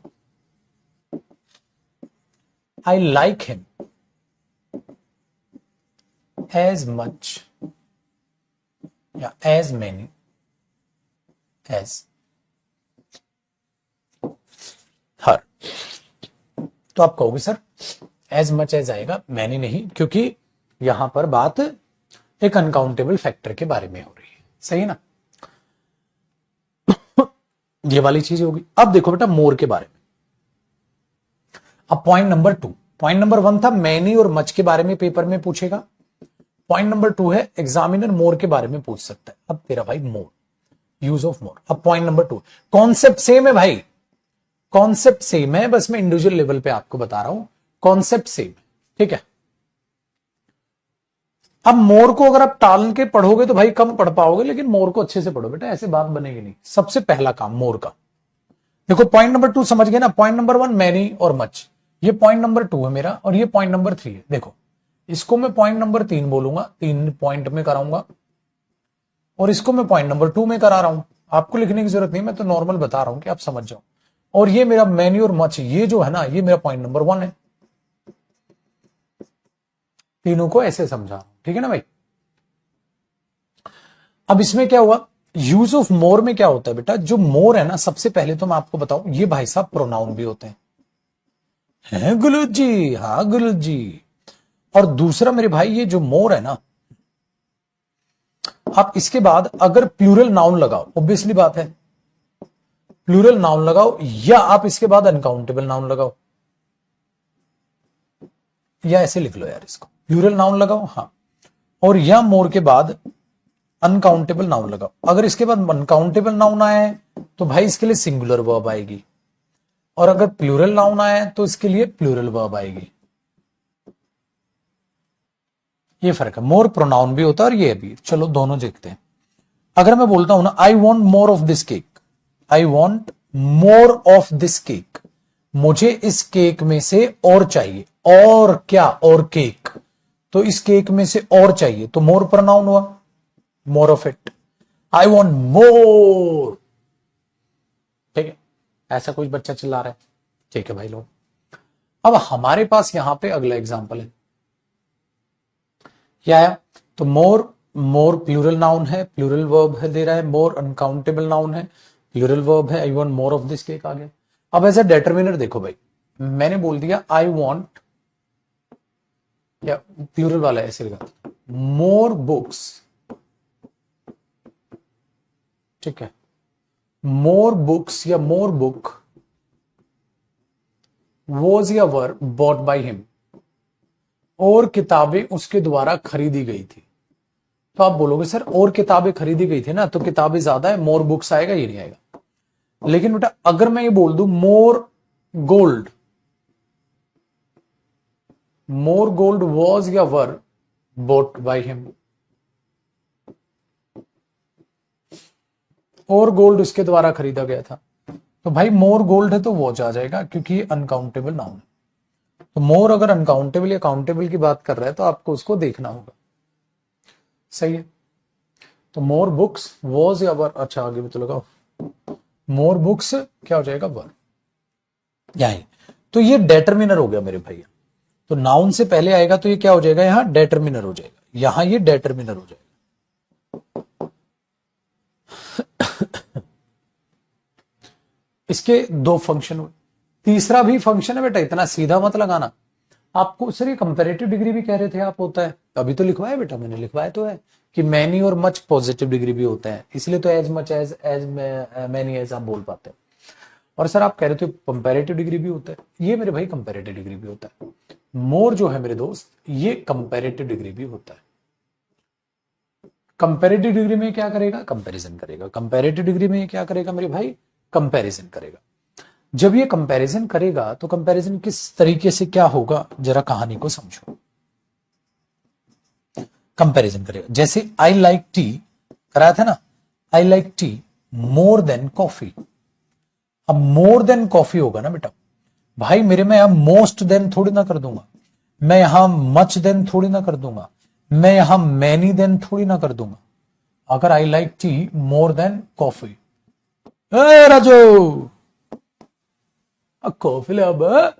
I like him as much या एज मैनी एज हर, तो आप कहोगे सर एज मच एज आएगा, मैनी नहीं, क्योंकि यहां पर बात एक अनकाउंटेबल फैक्टर के बारे में हो रही है। सही है ना? ये वाली चीज होगी। अब देखो बेटा मोर के बारे में। अब पॉइंट नंबर 2, पॉइंट नंबर 1 था मैनी और मच के बारे में पेपर में पूछेगा। पॉइंट नंबर 2 है एग्जामिनर मोर के बारे में पूछ सकता है। अब तेरा भाई मोर, यूज ऑफ मोर। अब पॉइंट नंबर 2, कॉन्सेप्ट सेम है भाई, कॉन्सेप्ट सेम है, बस मैं इंडिविजुअल लेवल पे आपको बता रहा हूं, कॉन्सेप्ट सेम है। ठीक है, अब मोर को अगर आप टाल के पढ़ोगे तो भाई कम पढ़ पाओगे, लेकिन मोर को अच्छे से पढ़ो बेटा, ऐसे बात बनेगी नहीं। सबसे पहला काम मोर का देखो, पॉइंट नंबर 2 समझ गए ना? पॉइंट नंबर 1 मैनी और मच, ये पॉइंट नंबर 2 है मेरा, और ये पॉइंट नंबर 3 है। देखो इसको मैं पॉइंट नंबर 3 बोलूंगा, 3 पॉइंट में कराऊंगा, और इसको मैं पॉइंट नंबर 2 में करा रहा हूं। आपको लिखने की जरूरत नहीं, मैं तो नॉर्मल बता रहा हूं कि आप समझ जाओ। और ये मेरा मैनी और मच, ये जो है ना, ये मेरा पॉइंट नंबर 1 है। तीनों को ऐसे समझा, ठीक है ना भाई? अब इसमें क्या हुआ, यूज ऑफ मोर में क्या होता है बेटा? जो मोर है ना, सबसे पहले तो मैं आपको बताऊं, ये भाई साहब प्रोनाउन भी होते हैं गुलूज जी? हाँ गुलूज जी। और दूसरा मेरे भाई, ये जो मोर है ना, आप इसके बाद अगर प्लूरल नाउन लगाओ, ऑब्वियसली बात है प्लूरल नाउन लगाओ, या आप इसके बाद अनकाउंटेबल नाउन लगाओ, या ऐसे लिख लो यार इसको, प्लूरल नाउन लगाओ, हाँ, और या मोर के बाद अनकाउंटेबल नाउन लगाओ। अगर इसके बाद अनकाउंटेबल नाउन आया है तो भाई इसके लिए सिंगुलर वर्ब आएगी, और अगर प्लूरल नाउन आया है तो इसके लिए प्लूरल वर्ब आएगी। ये फर्क है, मोर प्रोनाउन भी होता है और ये भी। चलो दोनों देखते हैं। अगर मैं बोलता हूं ना, I want more of this cake, I want more of this cake, मुझे इस केक में से और चाहिए। और क्या? और केक, तो इस केक में से और चाहिए, तो मोर प्रोनाउन हुआ, more of it. I want more, ठीक है? ऐसा कुछ बच्चा चिल्ला रहा है, ठीक है भाई लोग। अब हमारे पास यहां पे अगला एग्जांपल है, क्या आया? तो मोर, मोर प्लूरल नाउन है, प्लूरल वर्ब है दे रहा है, मोर अनकाउंटेबल नाउन है, प्लूरल वर्ब है, I want more of this cake आ गया। अब एज अ डिटरमिनर देखो भाई, मैंने बोल दिया आई वांट या प्लूरल वाला ऐसे लिखा, मोर बुक्स, ठीक है, मोर बुक्स या मोर बुक वॉज या वर बॉट बाय हिम, और किताबें उसके द्वारा खरीदी गई थी। तो आप बोलोगे सर और किताबें खरीदी गई थी ना, तो किताबें ज्यादा है, मोर बुक्स आएगा, ये नहीं आएगा। लेकिन बेटा अगर मैं ये बोल दूं मोर गोल्ड, मोर गोल्ड वॉज या वर बॉट बाय हिम, और गोल्ड उसके द्वारा खरीदा गया था, तो भाई मोर गोल्ड है तो वॉच आ जाएगा, क्योंकि ये अनकाउंटेबल नाउन है। तो मोर अगर अनकाउंटेबल या काउंटेबल की बात कर रहा है तो आपको उसको देखना होगा। सही है, तो मोर बुक्स वॉज या वर, अच्छा आगे भी तो लगाओ, मोर बुक्स क्या हो जाएगा, वर, यही। तो ये डेटर्मिनर हो गया मेरे भैया। तो नाउन से पहले आएगा तो ये क्या हो जाएगा, यहां डेटर्मिनर हो जाएगा, यहां ये डेटर्मिनर हो जाएगा। इसके दो फंक्शन हुए, तीसरा भी फंक्शन है बेटा, इतना सीधा मत लगाना। आपको सर ये कंपैरेटिव डिग्री भी कह रहे थे आप, होता है अभी तो लिखवाया बेटा, मैंने लिखवाया तो है कि मैनी और मच पॉजिटिव डिग्री भी होता है, इसलिए तो as much as many as आप बोल पाते हैं। और सर आप कह रहे थे कंपैरेटिव डिग्री भी होता है, ये मेरे भाई कंपैरेटिव डिग्री भी होता है। मोर जो है मेरे दोस्त, ये कंपैरेटिव डिग्री भी होता है। कंपैरेटिव डिग्री में क्या करेगा, कंपैरिजन करेगा। कंपैरेटिव डिग्री में क्या करेगा मेरे भाई, कंपैरिजन करेगा। जब ये कंपैरिजन करेगा तो कंपैरिजन किस तरीके से क्या होगा, जरा कहानी को समझो। कंपैरिजन करेगा, जैसे आई लाइक टी कराया था ना, I like T more than coffee. अब मोर देन कॉफी होगा ना बेटा, भाई मेरे में यहां मोस्ट देन थोड़ी ना कर दूंगा, मैं यहां मच देन थोड़ी ना कर दूंगा, मैं यहां मैनी देन थोड़ी ना कर दूंगा। अगर I like T more than coffee, Raju coffee ले, अब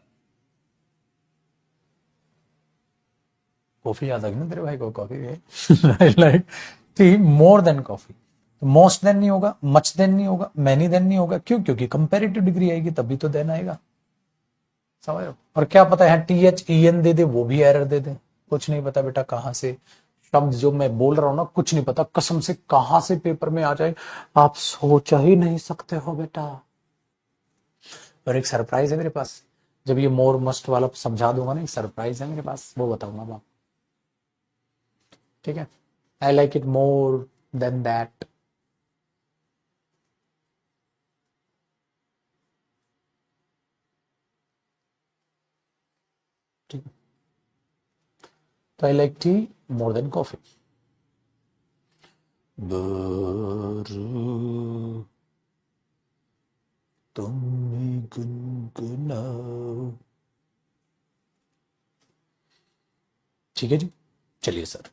कॉफी याद आ गई ना तेरे भाई को, coffee I like T more than coffee. तो मोस्ट देन नहीं होगा, मच देन नहीं होगा, मैनी देन नहीं होगा, क्यों, क्योंकि कंपैरेटिव डिग्री आएगी तभी तो देन आएगा। समझ रहे हो? और क्या पता है THEN दे दे, वो भी एरर दे दे, कुछ नहीं पता बेटा कहां से शब्द जो मैं बोल रहा हूं ना, कुछ नहीं पता कसम से कहां से पेपर में आ जाए, आप सोच ही नहीं सकते हो बेटा। और एक सरप्राइज है मेरे पास, जब ये मोर मस्ट वाला समझा दूंगा ना, एक सरप्राइज है मेरे पास, वो बताऊंगा मैं, ठीक है। I like it more than that. ठीक है, तो I like T more than coffee. तुम भी गुनगुनाओ। ठीक है जी, चलिए सर,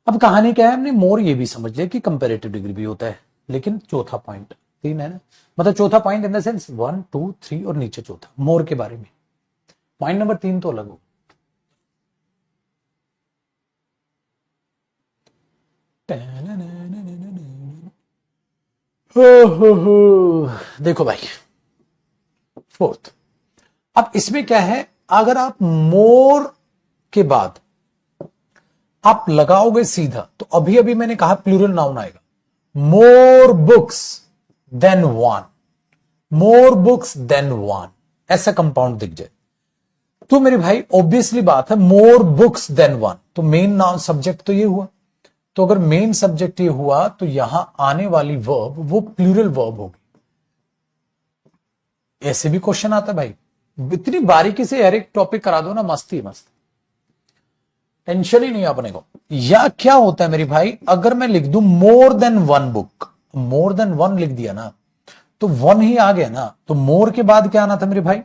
अब कहानी क्या है, हमने मोर ये भी समझ लिया कि कंपैरेटिव डिग्री भी होता है, लेकिन चौथा पॉइंट, तीन है ना, मतलब चौथा पॉइंट इन द सेंस 1 2 3 और नीचे चौथा मोर के बारे में, पॉइंट नंबर 3 तो अलग हो। देखो भाई, फोर्थ, अब इसमें क्या है, अगर आप मोर के बाद आप लगाओगे सीधा, तो अभी अभी मैंने कहा प्लूरल नाउन आएगा, more books than one, more books than one, ऐसा कंपाउंड दिख जाए तो मेरे भाई ऑब्वियसली बात है मोर बुक्स देन वन, तो मेन नाउन सब्जेक्ट तो ये हुआ, तो अगर मेन सब्जेक्ट ये हुआ तो यहां आने वाली वर्ब वो प्लूरल वर्ब होगी। ऐसे भी क्वेश्चन आता है भाई, इतनी बारीकी से हर एक टॉपिक करा दो ना, मस्ती मस्त, टेंशन ही नहीं अपने को। या क्या होता है मेरी भाई, अगर मैं लिख दूं more than one book, more than one लिख दिया ना तो वन ही आ गया ना, तो मोर के बाद क्या आना था मेरे भाई,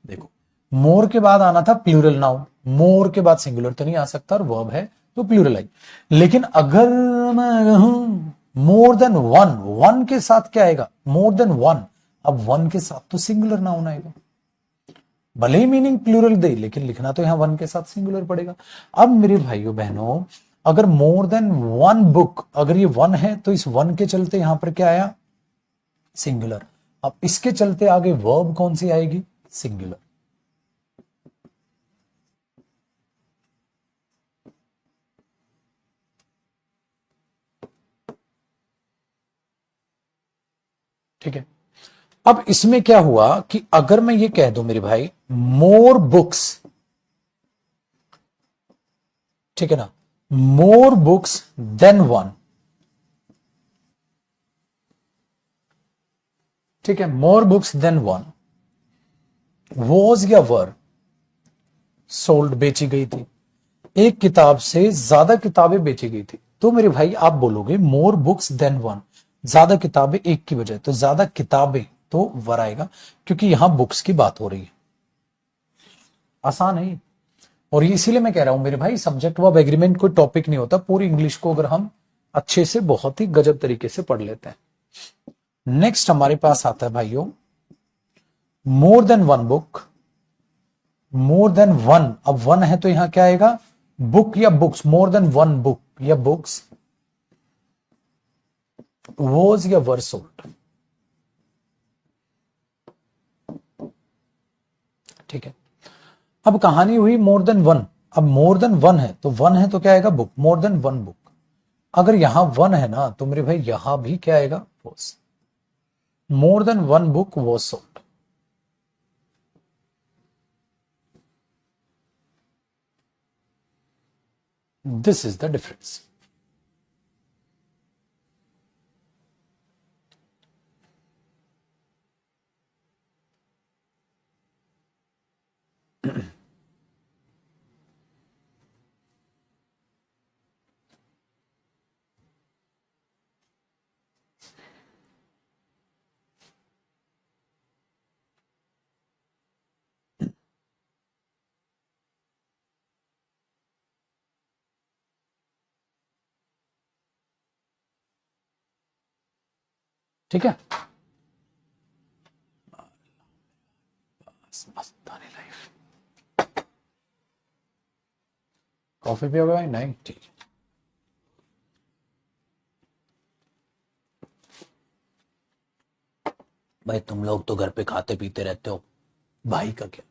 देखो मोर के बाद आना था प्लूरल नाउन, मोर के बाद सिंगुलर तो नहीं आ सकता, और वर्ब है तो प्लूरल आई। लेकिन अगर मैं कहूं मोर देन वन, वन के साथ क्या आएगा, मोर देन वन, अब वन के साथ तो सिंगुलर नाउन आएगा, भले ही मीनिंग प्लूरल दे, लेकिन लिखना तो यहां वन के साथ सिंगुलर पड़ेगा। अब मेरे भाइयों बहनों, अगर मोर देन वन बुक, अगर ये वन है तो इस वन के चलते यहां पर क्या आया, सिंगुलर। अब इसके चलते आगे वर्ब कौन सी आएगी, सिंगुलर। ठीक है। अब इसमें क्या हुआ कि अगर मैं ये कह दूं मेरे भाई मोर बुक्स, ठीक है ना, मोर बुक्स देन वन, ठीक है, more books than one, was या वर सोल्ड, बेची गई थी, एक किताब से ज्यादा किताबें बेची गई थी, तो मेरे भाई आप बोलोगे मोर बुक्स देन वन, ज्यादा किताबें एक की बजाय, तो ज्यादा किताबें तो वर आएगा, क्योंकि यहां बुक्स की बात हो रही है। आसान है ये। और ये इसीलिए मैं कह रहा हूं मेरे भाई सब्जेक्ट वर्ब एग्रीमेंट कोई टॉपिक नहीं होता, पूरी इंग्लिश को अगर हम अच्छे से बहुत ही गजब तरीके से पढ़ लेते हैं। नेक्स्ट हमारे पास आता है भाइयों more than one book, more than one, अब वन है तो यहां क्या आएगा, बुक या books, more than one book या बुक्स वॉज या वर सोल्ड, ठीक है। अब कहानी हुई मोर देन वन, अब मोर देन वन है तो वन है तो क्या आएगा, book, more than one book, अगर यहां वन है ना तो मेरे भाई यहां भी क्या आएगा, was, more than one book was sold. This is the difference. ठीक है, मस्तानी लाइफ। कॉफी पियोगे भाई? नहीं, ठीक है। भाई तुम लोग तो घर पे खाते पीते रहते हो, भाई का क्या,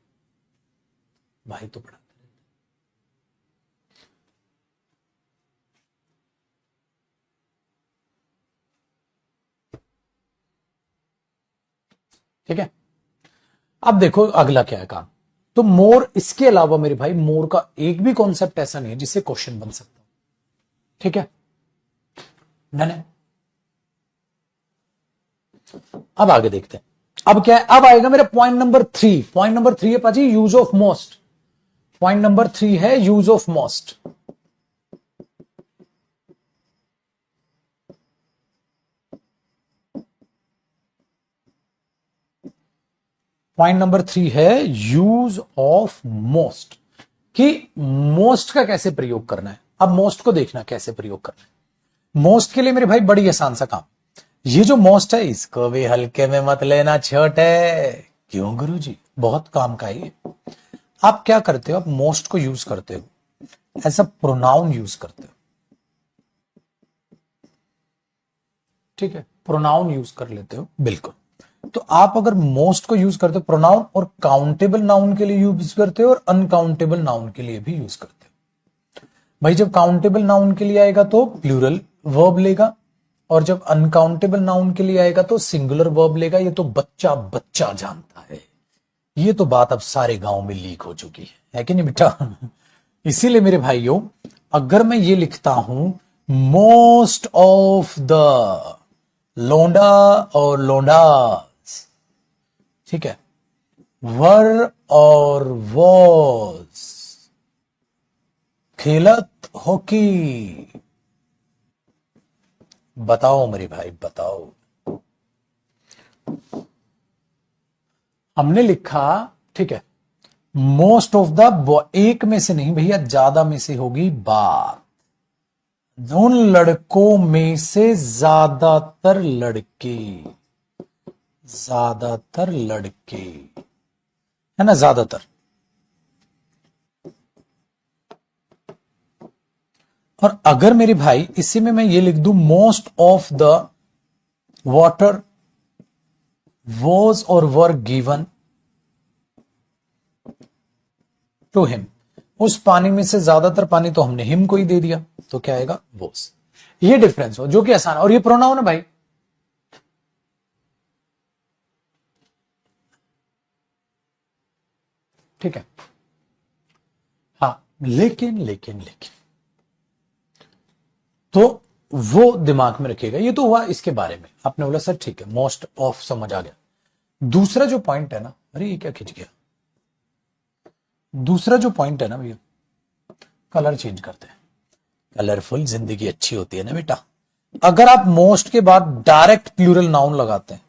भाई तो पढ़ाते रहते। ठीक है, अब देखो अगला क्या है काम। तो मोर, इसके अलावा मेरे भाई मोर का एक भी कॉन्सेप्ट ऐसा नहीं है जिससे क्वेश्चन बन सकता, ठीक है। मैंने अब आगे देखते हैं, अब क्या है, अब आएगा मेरा पॉइंट नंबर 3। पॉइंट नंबर 3 है पाजी use of most, point number 3 है use of most. Point number 3 है यूज ऑफ मोस्ट, कि मोस्ट का कैसे प्रयोग करना है। अब मोस्ट को देखना कैसे प्रयोग करना है। मोस्ट के लिए मेरे भाई बड़ी आसान सा काम, ये जो मोस्ट है इसको भी हल्के में मत लेना छोटे। क्यों गुरुजी? बहुत काम का है ये। आप क्या करते हो, आप मोस्ट को यूज करते हो एज अ प्रोनाउन यूज करते हो, ठीक है, प्रोनाउन यूज कर लेते हो, बिल्कुल। तो आप अगर मोस्ट को यूज करते हो प्रोनाउन, और काउंटेबल नाउन के लिए यूज करते हो और अनकाउंटेबल नाउन के लिए भी यूज करते हो। भाई जब काउंटेबल नाउन के लिए आएगा तो प्लूरल वर्ब लेगा, और जब अनकाउंटेबल नाउन के लिए आएगा तो सिंगुलर वर्ब लेगा। ये तो बच्चा बच्चा जानता है, ये तो बात अब सारे गांव में लीक हो चुकी है कि नहीं बेटा? इसीलिए मेरे भाइयों अगर मैं ये लिखता हूं मोस्ट ऑफ द लोंडा और लोंडास, ठीक है, वर और वॉज खेलत हॉकी, बताओ मेरे भाई बताओ। हमने लिखा, ठीक है, मोस्ट ऑफ द, एक में से नहीं भैया, ज्यादा में से होगी बात। उन लड़कों में से ज्यादातर लड़के, ज्यादातर लड़के है ना, ज्यादातर। और अगर मेरे भाई इसी में मैं ये लिख दूं most of the water was और वर गिवन टू हिम, उस पानी में से ज्यादातर पानी तो हमने हिम को ही दे दिया, तो क्या आएगा, वॉज। ये डिफरेंस हो जो कि आसान, और ये प्रोनाउन है भाई, ठीक है। हाँ, लेकिन तो वो दिमाग में रखिएगा। ये तो हुआ इसके बारे में, आपने बोला सर ठीक है, मोस्ट ऑफ समझ आ गया। दूसरा जो पॉइंट है ना, अरे ये क्या खिंच गया, दूसरा जो पॉइंट है ना भैया, कलर चेंज करते हैं। कलरफुल जिंदगी अच्छी होती है ना बेटा। अगर आप मोस्ट के बाद डायरेक्ट प्लूरल नाउन लगाते हैं,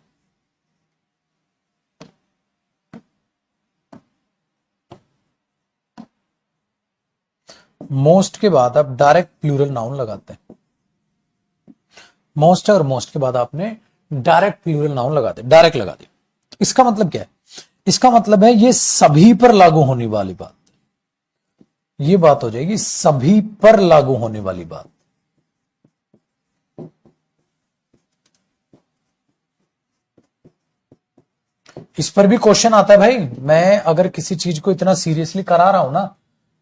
मोस्ट के बाद आप डायरेक्ट प्लूरल नाउन लगाते हैं, मोस्ट है और मोस्ट के बाद आपने डायरेक्ट प्लूरल नाउन लगाते, डायरेक्ट लगा दिया, इसका मतलब क्या है? इसका मतलब है ये सभी पर लागू होने वाली बात, ये बात हो जाएगी सभी पर लागू होने वाली बात। इस पर भी क्वेश्चन आता है भाई। मैं अगर किसी चीज को इतना सीरियसली करा रहा हूं ना,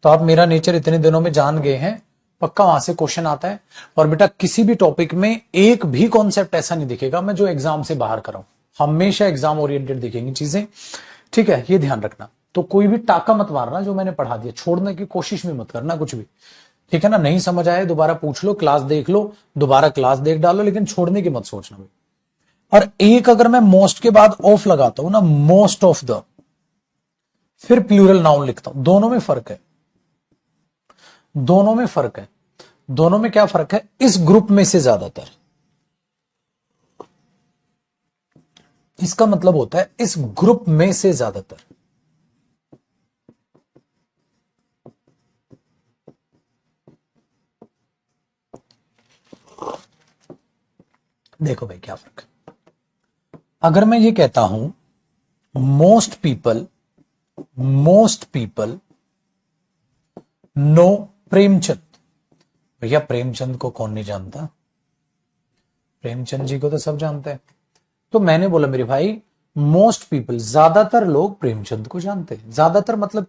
तो आप मेरा नेचर इतने दिनों में जान गए हैं, पक्का वहां से क्वेश्चन आता है। और बेटा किसी भी टॉपिक में एक भी कॉन्सेप्ट ऐसा नहीं दिखेगा मैं जो एग्जाम से बाहर कराऊं, हमेशा एग्जाम ओरिएंटेड दिखेंगी चीजें, ठीक है, ये ध्यान रखना। तो कोई भी टाका मत मारना, जो मैंने पढ़ा दिया छोड़ने की कोशिश भी मत करना कुछ भी, ठीक है ना। नहीं समझ आए दोबारा पूछ लो, क्लास देख लो, दोबारा क्लास देख डालो, लेकिन छोड़ने की मत सोचना भाई। और एक अगर मैं मोस्ट के बाद ऑफ लगाता हूं ना, मोस्ट ऑफ द, फिर प्लूरल नाउन लिखता हूं, दोनों में फर्क है, दोनों में फर्क है। दोनों में क्या फर्क है? इस ग्रुप में से ज्यादातर, इसका मतलब होता है इस ग्रुप में से ज्यादातर। देखो भाई क्या फर्क है। अगर मैं ये कहता हूं मोस्ट पीपल नो प्रेमचंद, भैया प्रेमचंद को कौन नहीं जानता? प्रेमचंद जी को तो सब जानते हैं। तो मैंने बोला मेरे भाई मोस्ट पीपल, ज्यादातर लोग प्रेमचंद को जानते हैं। ज्यादातर मतलब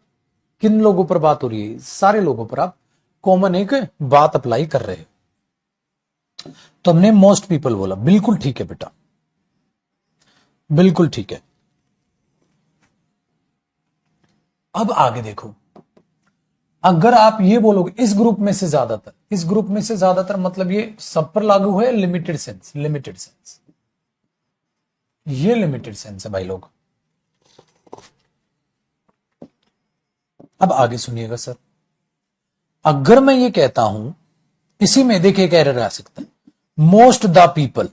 किन लोगों पर बात हो रही है? सारे लोगों पर आप कॉमन एक बात अप्लाई कर रहे हैं। तो हमने मोस्ट पीपल बोला, बिल्कुल ठीक है बेटा, बिल्कुल ठीक है। अब आगे देखो, अगर आप ये बोलोगे इस ग्रुप में से ज्यादातर, इस ग्रुप में से ज्यादातर मतलब ये सब पर लागू है, लिमिटेड सेंस, लिमिटेड सेंस, ये लिमिटेड सेंस है भाई लोग। अब आगे सुनिएगा सर, अगर मैं ये कहता हूं, इसी में देखिए एक एरर आ सकता है, मोस्ट द पीपल,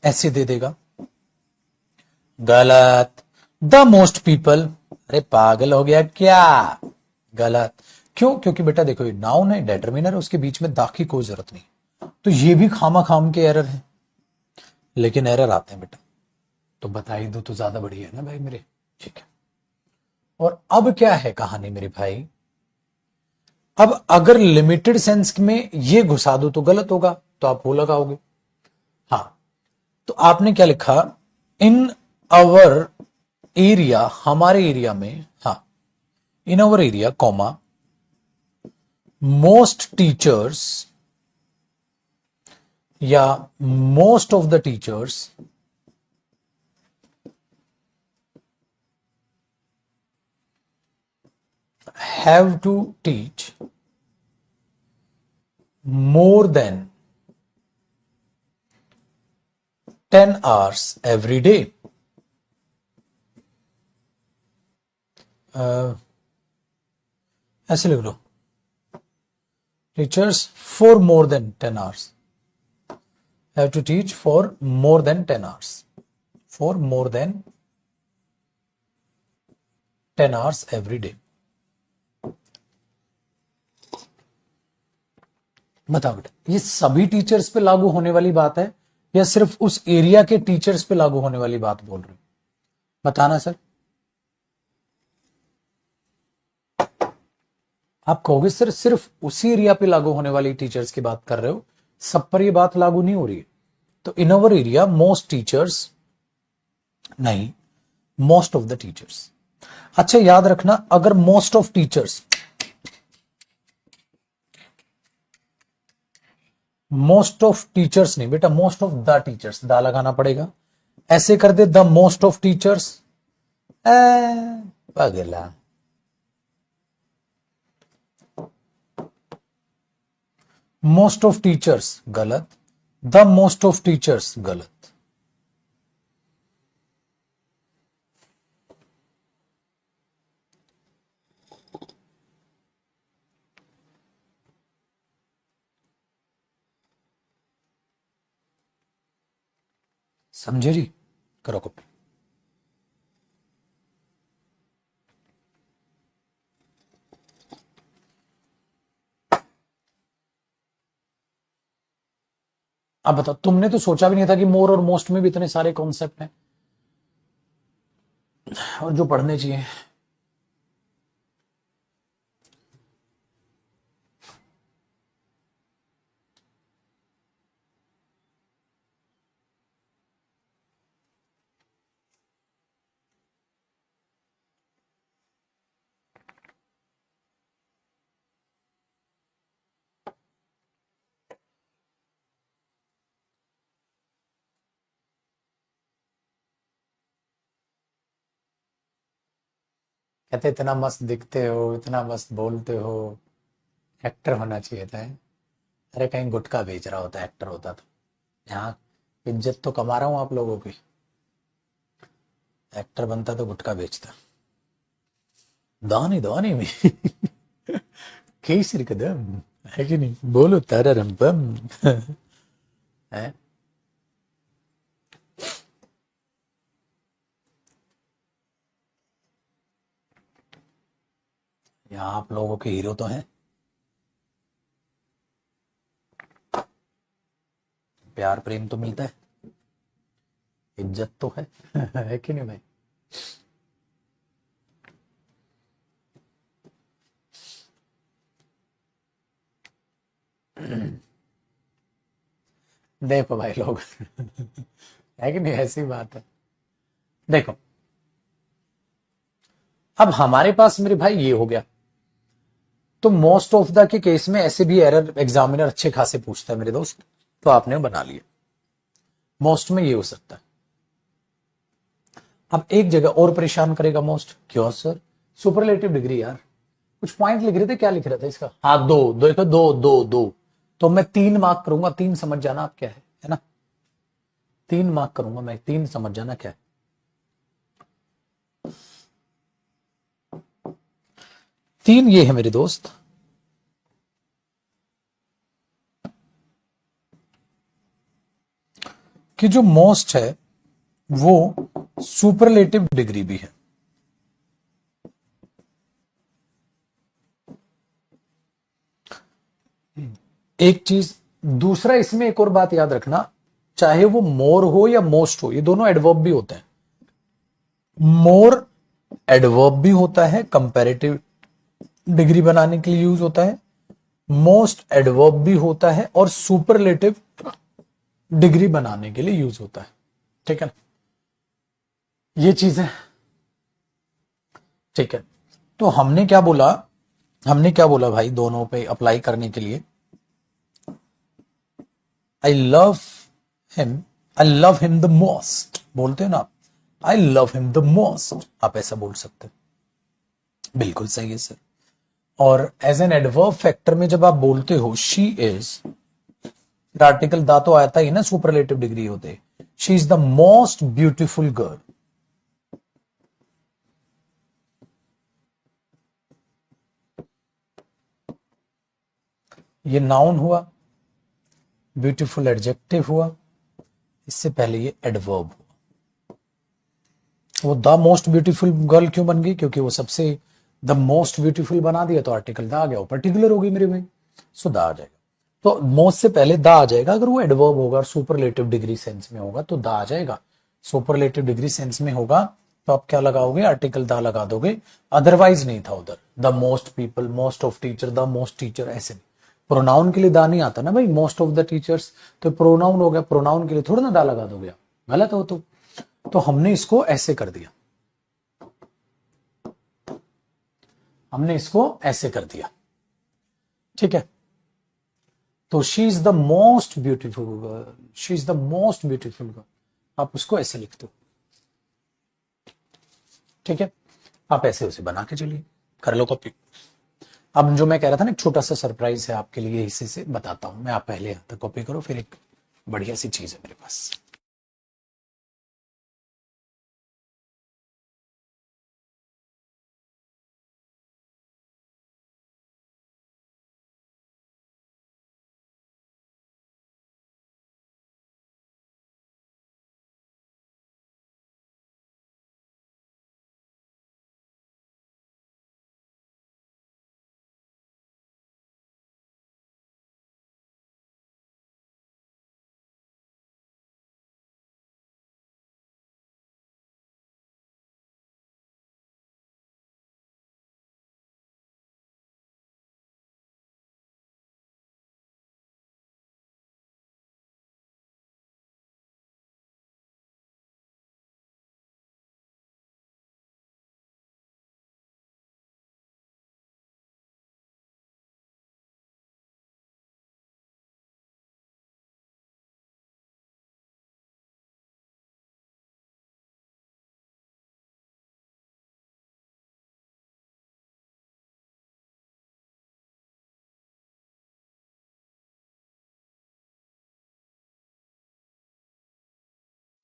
ऐसे दे देगा, गलत। द मोस्ट पीपल, अरे पागल हो गया क्या? गलत। क्यों? क्योंकि बेटा देखो ये नाउन है, डिटरमिनर है, उसके बीच में दा की कोई जरूरत नहीं। तो ये भी खामा खाम के एरर है, लेकिन एरर आते हैं बेटा, तो बता ही दो तो ज्यादा बढ़िया है ना भाई मेरे, ठीक है। और अब क्या है कहानी मेरे भाई, अब अगर लिमिटेड सेंस में ये घुसा दो तो गलत होगा, तो आप वो लगाओगे। हाँ, तो आपने क्या लिखा, इन अवर एरिया, हमारे एरिया में, हाँ, in our area comma most teachers या most of the teachers have to teach more than 10 hours every day. ऐसे लिख लो, teachers for more than 10 hours have to teach for more than 10 hours, for more than 10 hours every day. बताओ बेटा, ये सभी teachers पे लागू होने वाली बात है या सिर्फ उस एरिया के टीचर्स पे लागू होने वाली बात बोल रहे हो? बताना सर। आप कहोगे सर सिर्फ उसी एरिया पे लागू होने वाली टीचर्स की बात कर रहे हो, सब पर ये बात लागू नहीं हो रही है। तो इन अवर एरिया मोस्ट टीचर्स नहीं, मोस्ट ऑफ द टीचर्स। अच्छा याद रखना, अगर most of teachers, most of teachers नहीं बेटा, मोस्ट ऑफ द टीचर्स, दा लगाना पड़ेगा। ऐसे कर दे द मोस्ट ऑफ टीचर्स, पगला, मोस्ट ऑफ टीचर्स गलत, द मोस्ट ऑफ टीचर्स गलत। समझे जी? करो कॉपी। अब बताओ, तुमने तो सोचा भी नहीं था कि मोर और मोस्ट में भी इतने सारे कॉन्सेप्ट हैं और जो पढ़ने चाहिए। कहते इतना मस्त दिखते हो, इतना मस्त बोलते हो, एक्टर होना चाहिए था। अरे कहीं गुटखा बेच रहा होता, एक्टर होता तो। यहाँ इज्जत तो कमा रहा हूं आप लोगों की, एक्टर बनता तो गुटखा बेचता। दानी दानी में केसरी कदम है कि नहीं? बोलो तारा रंपम है। यहाँ आप लोगों के हीरो तो हैं, प्यार प्रेम तो मिलता है, इज्जत तो है है कि नहीं भाई? देखो भाई लोग है कि नहीं, ऐसी बात है। देखो अब हमारे पास मेरे भाई ये हो गया, तो मोस्ट ऑफ द के केस में ऐसे भी एरर एग्जामिनर अच्छे खासे पूछता है मेरे दोस्त, तो आपने बना लिया। मोस्ट में ये हो सकता है। अब एक जगह और परेशान करेगा मोस्ट, क्यों सर? सुपरलेटिव डिग्री यार, कुछ पॉइंट लिख रहे थे, क्या लिख रहा था इसका? हाँ दो, देखो दो दो दो, तो मैं 3 मार्क करूंगा, 3 समझ जाना आप क्या है ना? 3 मार्क करूंगा मैं, 3 समझ जाना क्या है। तीन ये है मेरे दोस्त, कि जो मोस्ट है वो सुपरलेटिव डिग्री भी है। एक चीज, दूसरा इसमें एक और बात याद रखना, चाहे वो मोर हो या मोस्ट हो, ये दोनों एडवर्ब भी होते हैं। मोर एडवर्ब भी होता है, कंपैरेटिव डिग्री बनाने के लिए यूज होता है। मोस्ट एडवर्ब भी होता है और सुपरलेटिव डिग्री बनाने के लिए यूज होता है। ठीक है ना, ये चीज है। ठीक है, तो हमने क्या बोला भाई दोनों पे अप्लाई करने के लिए? I love him, I love him the most, बोलते हो ना आप, I love him the most, आप ऐसा बोल सकते हैं। बिल्कुल सही है सर। और एज एन एडवर्ब फैक्टर में जब आप बोलते हो शी इज, आर्टिकल दा तो आता ही ना, सुपरलेटिव डिग्री होते, she is the most beautiful girl. ये नाउन हुआ, ब्यूटीफुल एडजेक्टिव हुआ, इससे पहले ये एडवर्ब हुआ। वो द मोस्ट ब्यूटीफुल गर्ल क्यों बन गई? क्योंकि वो सबसे द मोस्ट ब्यूटीफुल बना दिया, तो आर्टिकल द आ गया, वो पर्टिकुलर होगी मेरे भाई, सो द आ जाएगा। तो मोस्ट से पहले द आ जाएगा, अगर वो एडवर्ब होगा और सुपरलेटिव डिग्री सेंस में होगा तो द आ जाएगा। सुपरलेटिव डिग्री सेंस में होगा तो आप क्या लगाओगे? आर्टिकल द लगा दोगे, अदरवाइज नहीं था उधर। The most people, most of teacher, the most teacher, ऐसे नहीं। प्रोनाउन के लिए दा नहीं आता ना भाई, मोस्ट ऑफ द टीचर्स, तो प्रोनाउन हो गया, प्रोनाउन के लिए थोड़ा ना दा लगा दोगे आप, गलत हो तो हमने इसको ऐसे कर दिया, हमने इसको ऐसे कर दिया। ठीक है, तो she is the most beautiful girl, she is the most beautiful girl, आप उसको ऐसे लिखते हो। ठीक है, आप ऐसे उसे बना के चलिए, कर लो कॉपी। अब जो मैं कह रहा था ना, एक छोटा सा सरप्राइज है आपके लिए, इसी से बताता हूं मैं। आप पहले यहाँ तक कॉपी करो, फिर एक बढ़िया सी चीज है मेरे पास।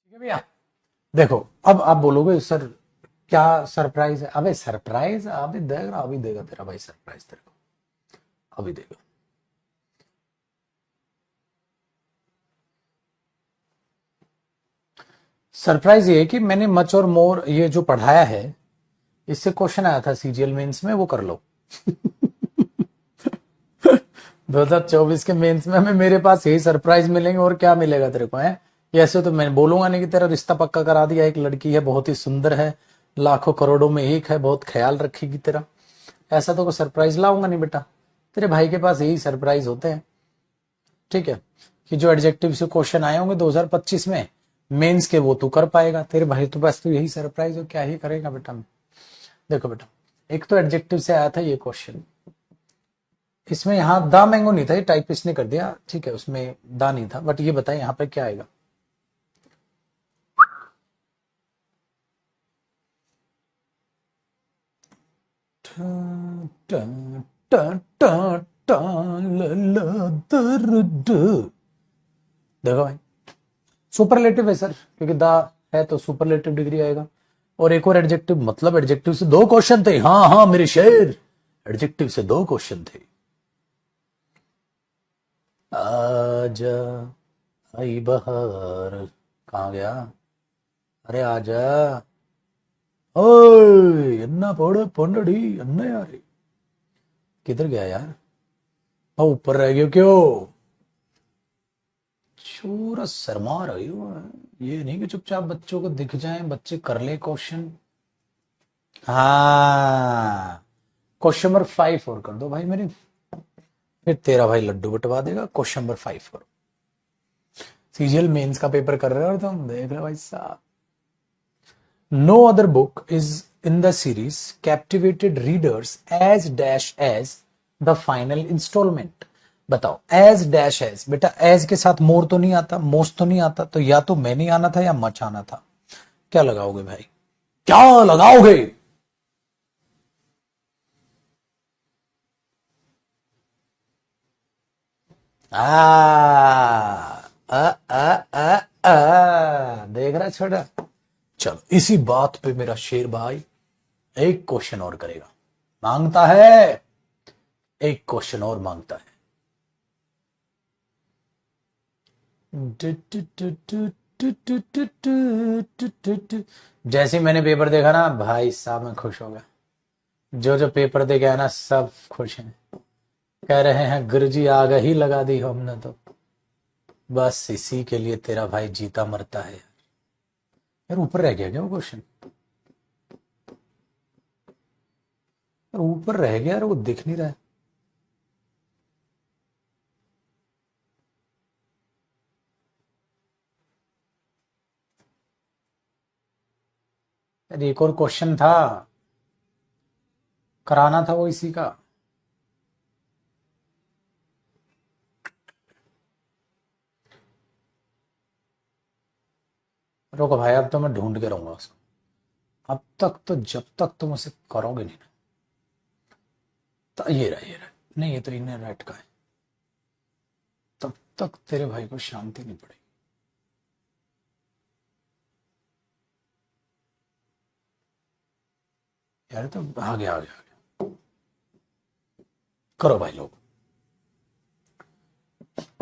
ठीक है भैया, देखो अब आप बोलोगे सर क्या सरप्राइज है। अबे सरप्राइज अभी देगा, अभी देगा तेरा भाई सरप्राइज तेरे को, अभी देगा। सरप्राइज ये है कि मैंने मच और मोर ये जो पढ़ाया है, इससे क्वेश्चन आया था सीजीएल मेंस में, वो कर लो। 2024 के मेंस में हमें मेरे पास यही सरप्राइज मिलेंगे, और क्या मिलेगा तेरे को है। ये ऐसे तो मैं बोलूंगा नहीं कि तेरा रिश्ता पक्का करा दिया, एक लड़की है बहुत ही सुंदर है, लाखों करोड़ों में एक है, बहुत ख्याल रखेगी तेरा, ऐसा तो कोई सरप्राइज लाऊंगा नहीं बेटा। तेरे भाई के पास यही सरप्राइज होते हैं। ठीक है, कि जो एडजेक्टिव से क्वेश्चन आए होंगे 2025 में मेंस के, वो तू कर पाएगा। तेरे भाई तो बस तू यही सरप्राइज हो, क्या ही करेगा बेटा। देखो बेटा, एक तो एडजेक्टिव से आया था ये क्वेश्चन, इसमें यहाँ दा मैंगो नहीं था, ये टाइपिस्ट ने कर दिया, ठीक है, उसमें दा नहीं था, बट ये बताए यहाँ पे क्या आएगा। देखो भाई, सुपरलेटिव है सर, क्योंकि दा है तो सुपरलेटिव डिग्री आएगा। और एक और एडजेक्टिव, मतलब एडजेक्टिव से दो क्वेश्चन थे। हाँ हाँ मेरे शेर, एडजेक्टिव से दो क्वेश्चन थे। आजा आई बहार, कहाँ गया, अरे आजा, ओए अन्ना पौड़े पंडड़ी अन्ना यार, किधर गया यार, ऊपर रह गयो क्यों, छोरा शर्मा रही हो। ये नहीं कि चुपचाप बच्चों को दिख जाए, बच्चे कर ले क्वेश्चन। हाँ, क्वेश्चन नंबर 5 और कर दो भाई मेरे, फिर तेरा भाई लड्डू बटवा देगा। क्वेश्चन नंबर 5 करो। सीजीएल मेंस का पेपर कर रहे हो और तुम देख रहे हो भाई साहब। No other book is in the series captivated readers as dash as the final installment. बताओ, एज डैश एज, बेटा एज के साथ मोर तो नहीं आता, मोस्ट तो नहीं आता, तो या तो मैं नहीं आना था या मच आना था। क्या लगाओगे भाई, क्या लगाओगे। आ आ आ आ देख रहा छोटा। चलो इसी बात पे मेरा शेर भाई एक क्वेश्चन और करेगा, मांगता है, एक क्वेश्चन और मांगता है। जैसे मैंने पेपर देखा ना भाई साहब, मैं खुश हो गया। जो जो पेपर देखे है ना सब खुश हैं, कह रहे हैं गुरुजी आग ही लगा दी हमने तो। बस इसी के लिए तेरा भाई जीता मरता है। यार ऊपर रह गया क्या वो क्वेश्चन, ऊपर रह गया यार, वो दिख नहीं रहा है। यार एक और क्वेश्चन था, कराना था वो इसी का। रुको भाई, अब तो मैं ढूंढ के रहूंगा उसको। अब तक तो, जब तक तुम उसे करोगे नहीं ना, तो ये रहा नहीं, ये तो इनर राइट का है, तब तक तेरे भाई को शांति नहीं पड़ेगी। यार तो आ गया करो भाई लोग।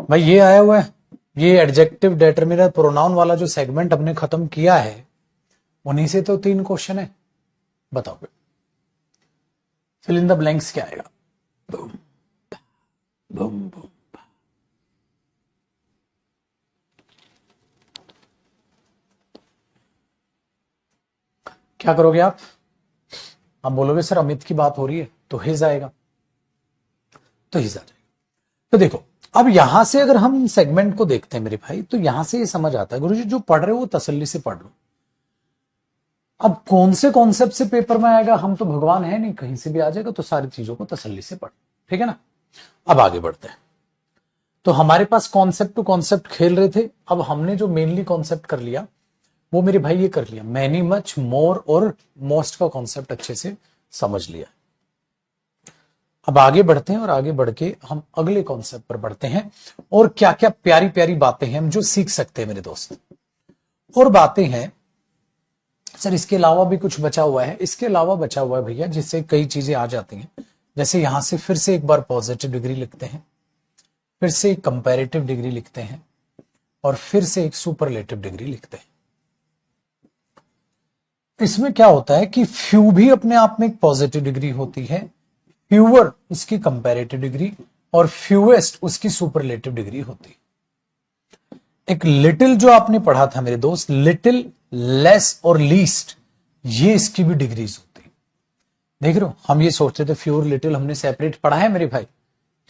भाई ये आया हुआ है, ये एडजेक्टिव डिटरमिनर प्रोनाउन वाला जो सेगमेंट हमने खत्म किया है, उन्हीं से तो 3 क्वेश्चन है। बताओ फिल इन द ब्लैंक्स क्या आएगा? Boom boom boom. क्या करोगे आप बोलोगे सर अमित की बात हो रही है, तो हिज आएगा, तो हिज आ जाएगा। तो देखो अब यहां से अगर हम सेगमेंट को देखते हैं मेरे भाई, तो यहां से ये समझ आता है गुरुजी जो पढ़ रहे हो वो तसल्ली से पढ़ लो। अब कौन से कॉन्सेप्ट से पेपर में आएगा, हम तो भगवान है नहीं, कहीं से भी आ जाएगा, तो सारी चीजों को तसल्ली से पढ़, ठीक है ना। अब आगे बढ़ते हैं। तो हमारे पास कॉन्सेप्ट टू कॉन्सेप्ट खेल रहे थे, अब हमने जो मेनली कॉन्सेप्ट कर लिया वो मेरे भाई ये कर लिया, मैनी मच मोर और मोस्ट का कॉन्सेप्ट अच्छे से समझ लिया। अब आगे बढ़ते हैं और आगे बढ़ के हम अगले कॉन्सेप्ट पर बढ़ते हैं, और क्या क्या प्यारी प्यारी बातें हैं हम जो सीख सकते हैं मेरे दोस्त। और बातें हैं सर इसके अलावा भी कुछ बचा हुआ है, इसके अलावा बचा हुआ है भैया जिससे कई चीजें आ जाती हैं। जैसे यहां से फिर से एक बार पॉजिटिव डिग्री लिखते हैं, फिर से एक कंपैरेटिव डिग्री लिखते हैं, और फिर से एक सुपरलेटिव डिग्री लिखते हैं। इसमें क्या होता है कि फ्यू भी अपने आप में एक पॉजिटिव डिग्री होती है, फ्यूअर उसकी कंपैरेटिव डिग्री, और फ्यूएस्ट उसकी सुपरलेटिव डिग्री होती है। एक लिटिल जो आपने पढ़ा था मेरे दोस्त, लिटिल, लेस और लीस्ट, ये इसकी भी डिग्रीज होती है। देख रहे हो, हम ये सोचते थे फ्यूअर लिटिल हमने सेपरेट पढ़ा है मेरे भाई,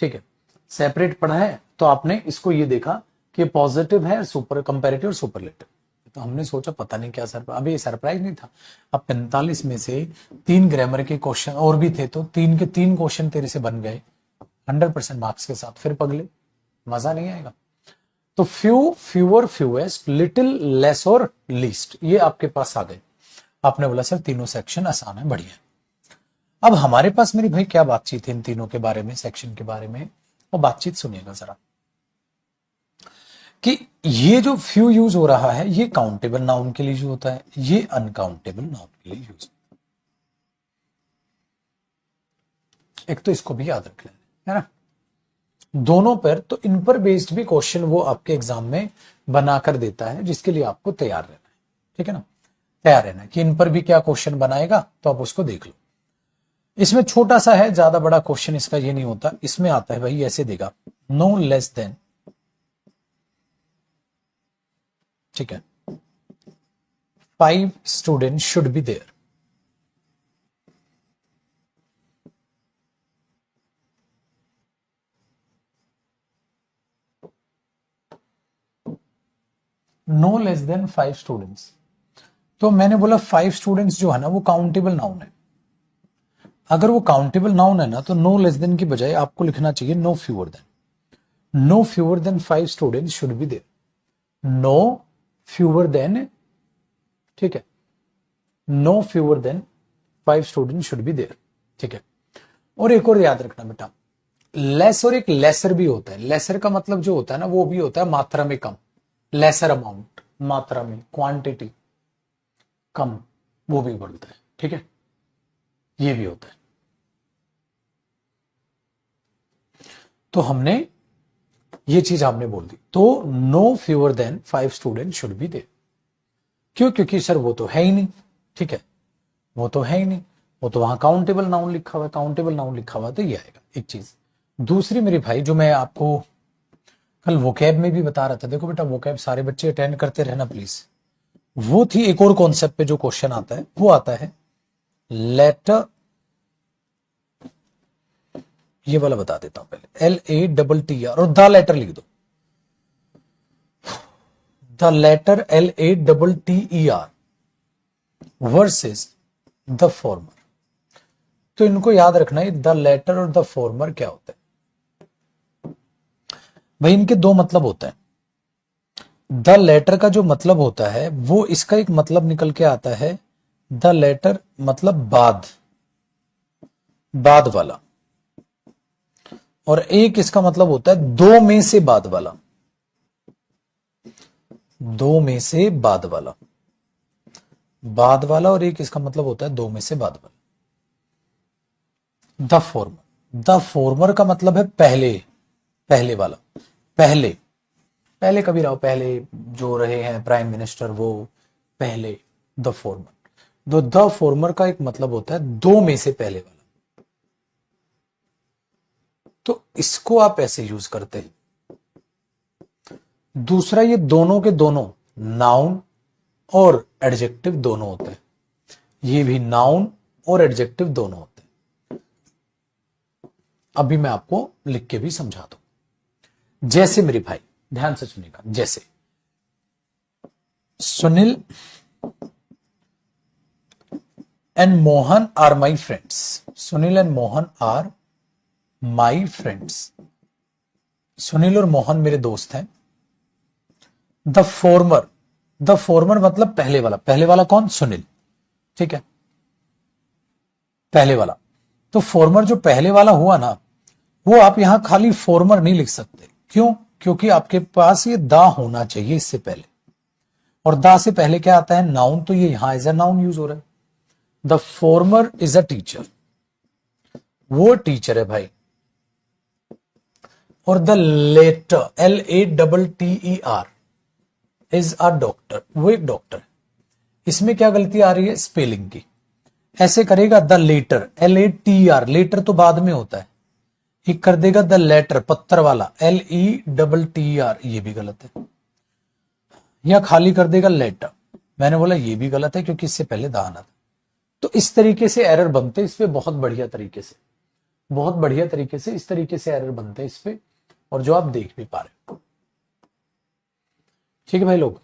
ठीक है, सेपरेट पढ़ा है, तो आपने इसको ये देखा कि पॉजिटिव है, सुपर कंपैरेटिव और सुपरलेटिव। तो हमने सोचा पता नहीं क्या अभी ये सरप्राइज नहीं था। अब 45 में से 3 ग्रामर के क्वेश्चन और भी थे, तो 3 के 3 क्वेश्चन तेरे से बन गए 100% मार्क्स के साथ, फिर पगले मजा नहीं आएगा। तो few, fewer, fewest, little, less और लीस्ट, ये आपके पास आ गए। आपने बोला सर तीनों सेक्शन आसान है, बढ़िया। अब हमारे पास मेरी भाई क्या बातचीत है इन तीनों के बारे में, सेक्शन के बारे में, और बातचीत सुनिएगा जरा, कि ये जो फ्यू यूज हो रहा है ये काउंटेबल नाउन के लिए यूज होता है, ये अनकाउंटेबल नाउन के लिए यूज होता है। एक तो इसको भी याद रख लेना है ना, दोनों पर, तो इन पर बेस्ड भी क्वेश्चन वो आपके एग्जाम में बनाकर देता है, जिसके लिए आपको तैयार रहना है, ठीक है ना, तैयार रहना है कि इन पर भी क्या क्वेश्चन बनाएगा, तो आप उसको देख लो। इसमें छोटा सा है, ज्यादा बड़ा क्वेश्चन इसका ये नहीं होता। इसमें आता है भाई ऐसे देगा, नो लेस देन, ठीक है, 5 student should be there. No less than 5 students, तो मैंने बोला 5 स्टूडेंट्स जो है ना वो काउंटेबल नाउन है। अगर वो काउंटेबल नाउन है ना, तो नो लेस देन की बजाय आपको लिखना चाहिए no fewer than. No fewer than 5 students should be there, no fewer than, ठीक है, no fewer than 5 student should be there, ठीक है। और एक और याद रखना बेटा, लेस और एक लेसर भी होता है। लेसर का मतलब जो होता है ना वो भी होता है मात्रा में कम, लेसर अमाउंट, मात्रा में, क्वांटिटी कम, वो भी बोलता है, ठीक है, ये भी होता है। तो हमने ये चीज आपने बोल दी, तो no fewer than 5 student should be there. क्यों? क्योंकि सर वो तो है ही नहीं, ठीक है, वो तो है ही नहीं, वो तो वहां काउंटेबल नाउन लिखा हुआ है, काउंटेबल नाउन लिखा हुआ है, तो ये आएगा एक चीज। दूसरी मेरे भाई जो मैं आपको कल वोकैब में भी बता रहा था, देखो बेटा वोकैब सारे बच्चे अटेंड करते रहना प्लीज। वो थी एक और कॉन्सेप्ट पे जो क्वेश्चन आता है, वो आता है लेटर, ये वाला बता देता हूं पहले, LATTR, और द लेटर लिख दो, the latter LATTER versus the former. तो इनको याद रखना है, द लेटर और द फॉर्मर क्या होता है भाई, इनके 2 मतलब होते हैं। द लेटर का जो मतलब होता है वो इसका एक मतलब निकल के आता है, द लेटर मतलब बाद, बाद वाला, और एक इसका मतलब होता है दो में से बाद वाला, दो में से बाद वाला, बाद वाला, और एक इसका मतलब होता है दो में से बाद वाला। द फॉर्मर, द फॉर्मर का मतलब है पहले, पहले वाला, पहले, पहले कभी रहो, पहले जो रहे हैं प्राइम मिनिस्टर वो पहले, द फॉर्मर। तो द फॉर्मर का एक मतलब होता है दो में से पहले वाला। तो इसको आप ऐसे यूज करते हैं। दूसरा, ये दोनों के दोनों नाउन और एडजेक्टिव दोनों होते हैं, ये भी नाउन और एडजेक्टिव दोनों होते हैं। अभी मैं आपको लिख के भी समझा दूं। जैसे मेरे भाई ध्यान से सुनिएगा, जैसे Sunil and Mohan are my friends, Sunil and Mohan are my friends, Sunil और मोहन मेरे दोस्त हैं। द फॉर्मर, द फॉर्मर मतलब पहले वाला, पहले वाला कौन? सुनील, ठीक है, पहले वाला। तो फॉर्मर जो पहले वाला हुआ ना, वो आप यहां खाली फॉर्मर नहीं लिख सकते। क्यों? क्योंकि आपके पास ये दा होना चाहिए इससे पहले, और दा से पहले क्या आता है? नाउन। तो ये यहां एज अ नाउन यूज हो रहा है। The former is a teacher, वो टीचर है भाई। और the latter, LATTER is a doctor, वो एक डॉक्टर है। इसमें क्या गलती आ रही है? स्पेलिंग की। ऐसे करेगा द लेटर, LATR, लेटर तो बाद में होता है। एक कर देगा द लेटर, पत्थर वाला, LETTER, ये भी गलत है। या खाली कर देगा लेटर, मैंने बोला ये भी गलत है क्योंकि इससे पहले द आना था। तो इस तरीके से एरर बनते इस पे, बहुत बढ़िया तरीके से, बहुत बढ़िया तरीके से इस तरीके से एरर बनते हैं इस पे, और जो आप देख भी पा रहे हो। ठीक है भाई लोग,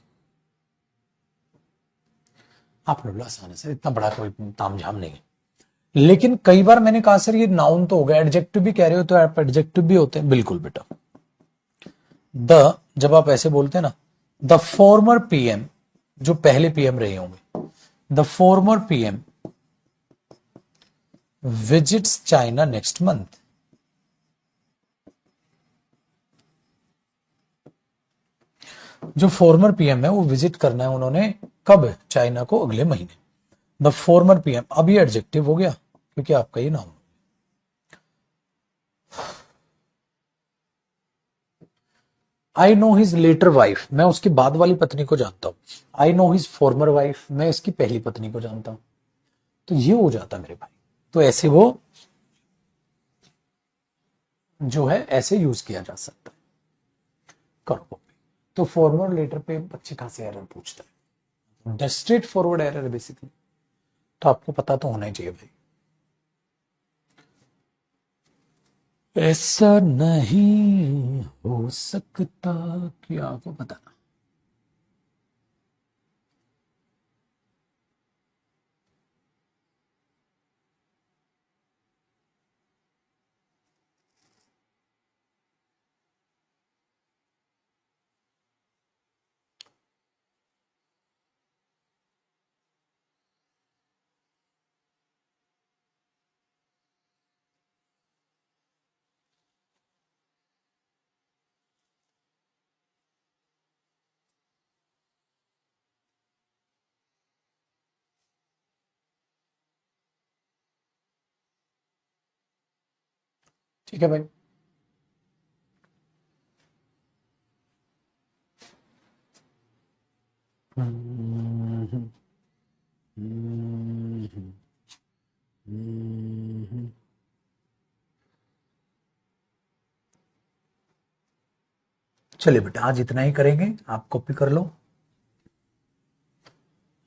आप लोग आसान है सर, इतना बड़ा कोई तामझाम नहीं है। लेकिन कई बार मैंने कहा सर ये नाउन तो हो गया, एडजेक्टिव भी कह रहे हो, तो आप एडजेक्टिव भी होते हैं। बिल्कुल बेटा, द जब आप ऐसे बोलते हैं ना, द फॉर्मर PM, जो पहले PM रहे होंगे, the former PM visits China next month. जो फॉर्मर PM है वो विजिट करना है उन्होंने, कब? चाइना को, अगले महीने। द फॉर्मर PM, अब ये एडजेक्टिव हो गया क्योंकि आपका ये noun. I know his latter wife, मैं उसकी बाद वाली पत्नी को जानता हूं। I know his former wife, मैं इसकी पहली पत्नी को जानता हूं। तो ये हो जाता मेरे भाई। तो ऐसे वो जो है ऐसे यूज किया जा सकता है। करो कॉपी। तो फॉर्मर लेटर पे अच्छे खासे एरर पूछता है, स्ट्रेट फॉरवर्ड एरर बेसिकली। तो आपको पता तो होना ही चाहिए भाई। ऐसा नहीं हो सकता कि आपको पता ना। ठीक है भाई। चलिए बेटा, आज इतना ही करेंगे, आप कॉपी कर लो।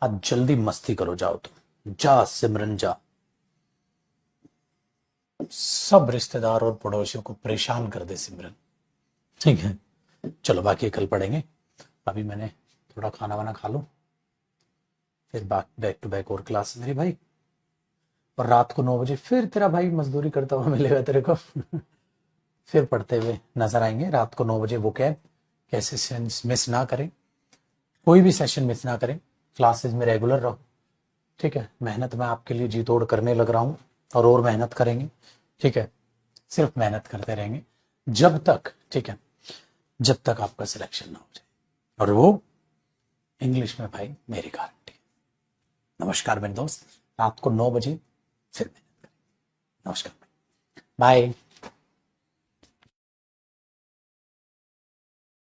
आज जल्दी मस्ती करो, जाओ तो जा सिमरन जा। सब रिश्तेदार और पड़ोसियों को परेशान कर दे सिमरन, ठीक है। चलो बाकी कल पढ़ेंगे। अभी मैंने थोड़ा खाना वाना खा लूं, फिर बैक टू बैक और क्लास मेरे भाई। और रात को 9 बजे फिर तेरा भाई मजदूरी करता हुआ मिलेगा तेरे को। फिर पढ़ते हुए नजर आएंगे रात को 9 बजे। वो कैसे सेशंस मिस ना करें, कोई भी सेशन मिस ना करें, क्लासेस में रेगुलर रहो, ठीक है। मेहनत मैं आपके लिए जी तोड़ करने लग रहा हूं, और मेहनत करेंगे, ठीक है। सिर्फ मेहनत करते रहेंगे जब तक, ठीक है, जब तक आपका सिलेक्शन ना हो जाए, और वो इंग्लिश में भाई मेरी गारंटी है। नमस्कार मेरे दोस्त, रात को 9 बजे फिर मेहनत करें। नमस्कार, बाय।